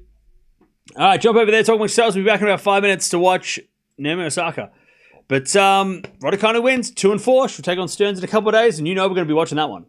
A: All right, jump over there, talk amongst yourselves. We'll be back in about 5 minutes to watch Naomi Osaka. But Raducanu wins 2-4. She'll take on Stearns in a couple of days, and you know we're going to be watching that one.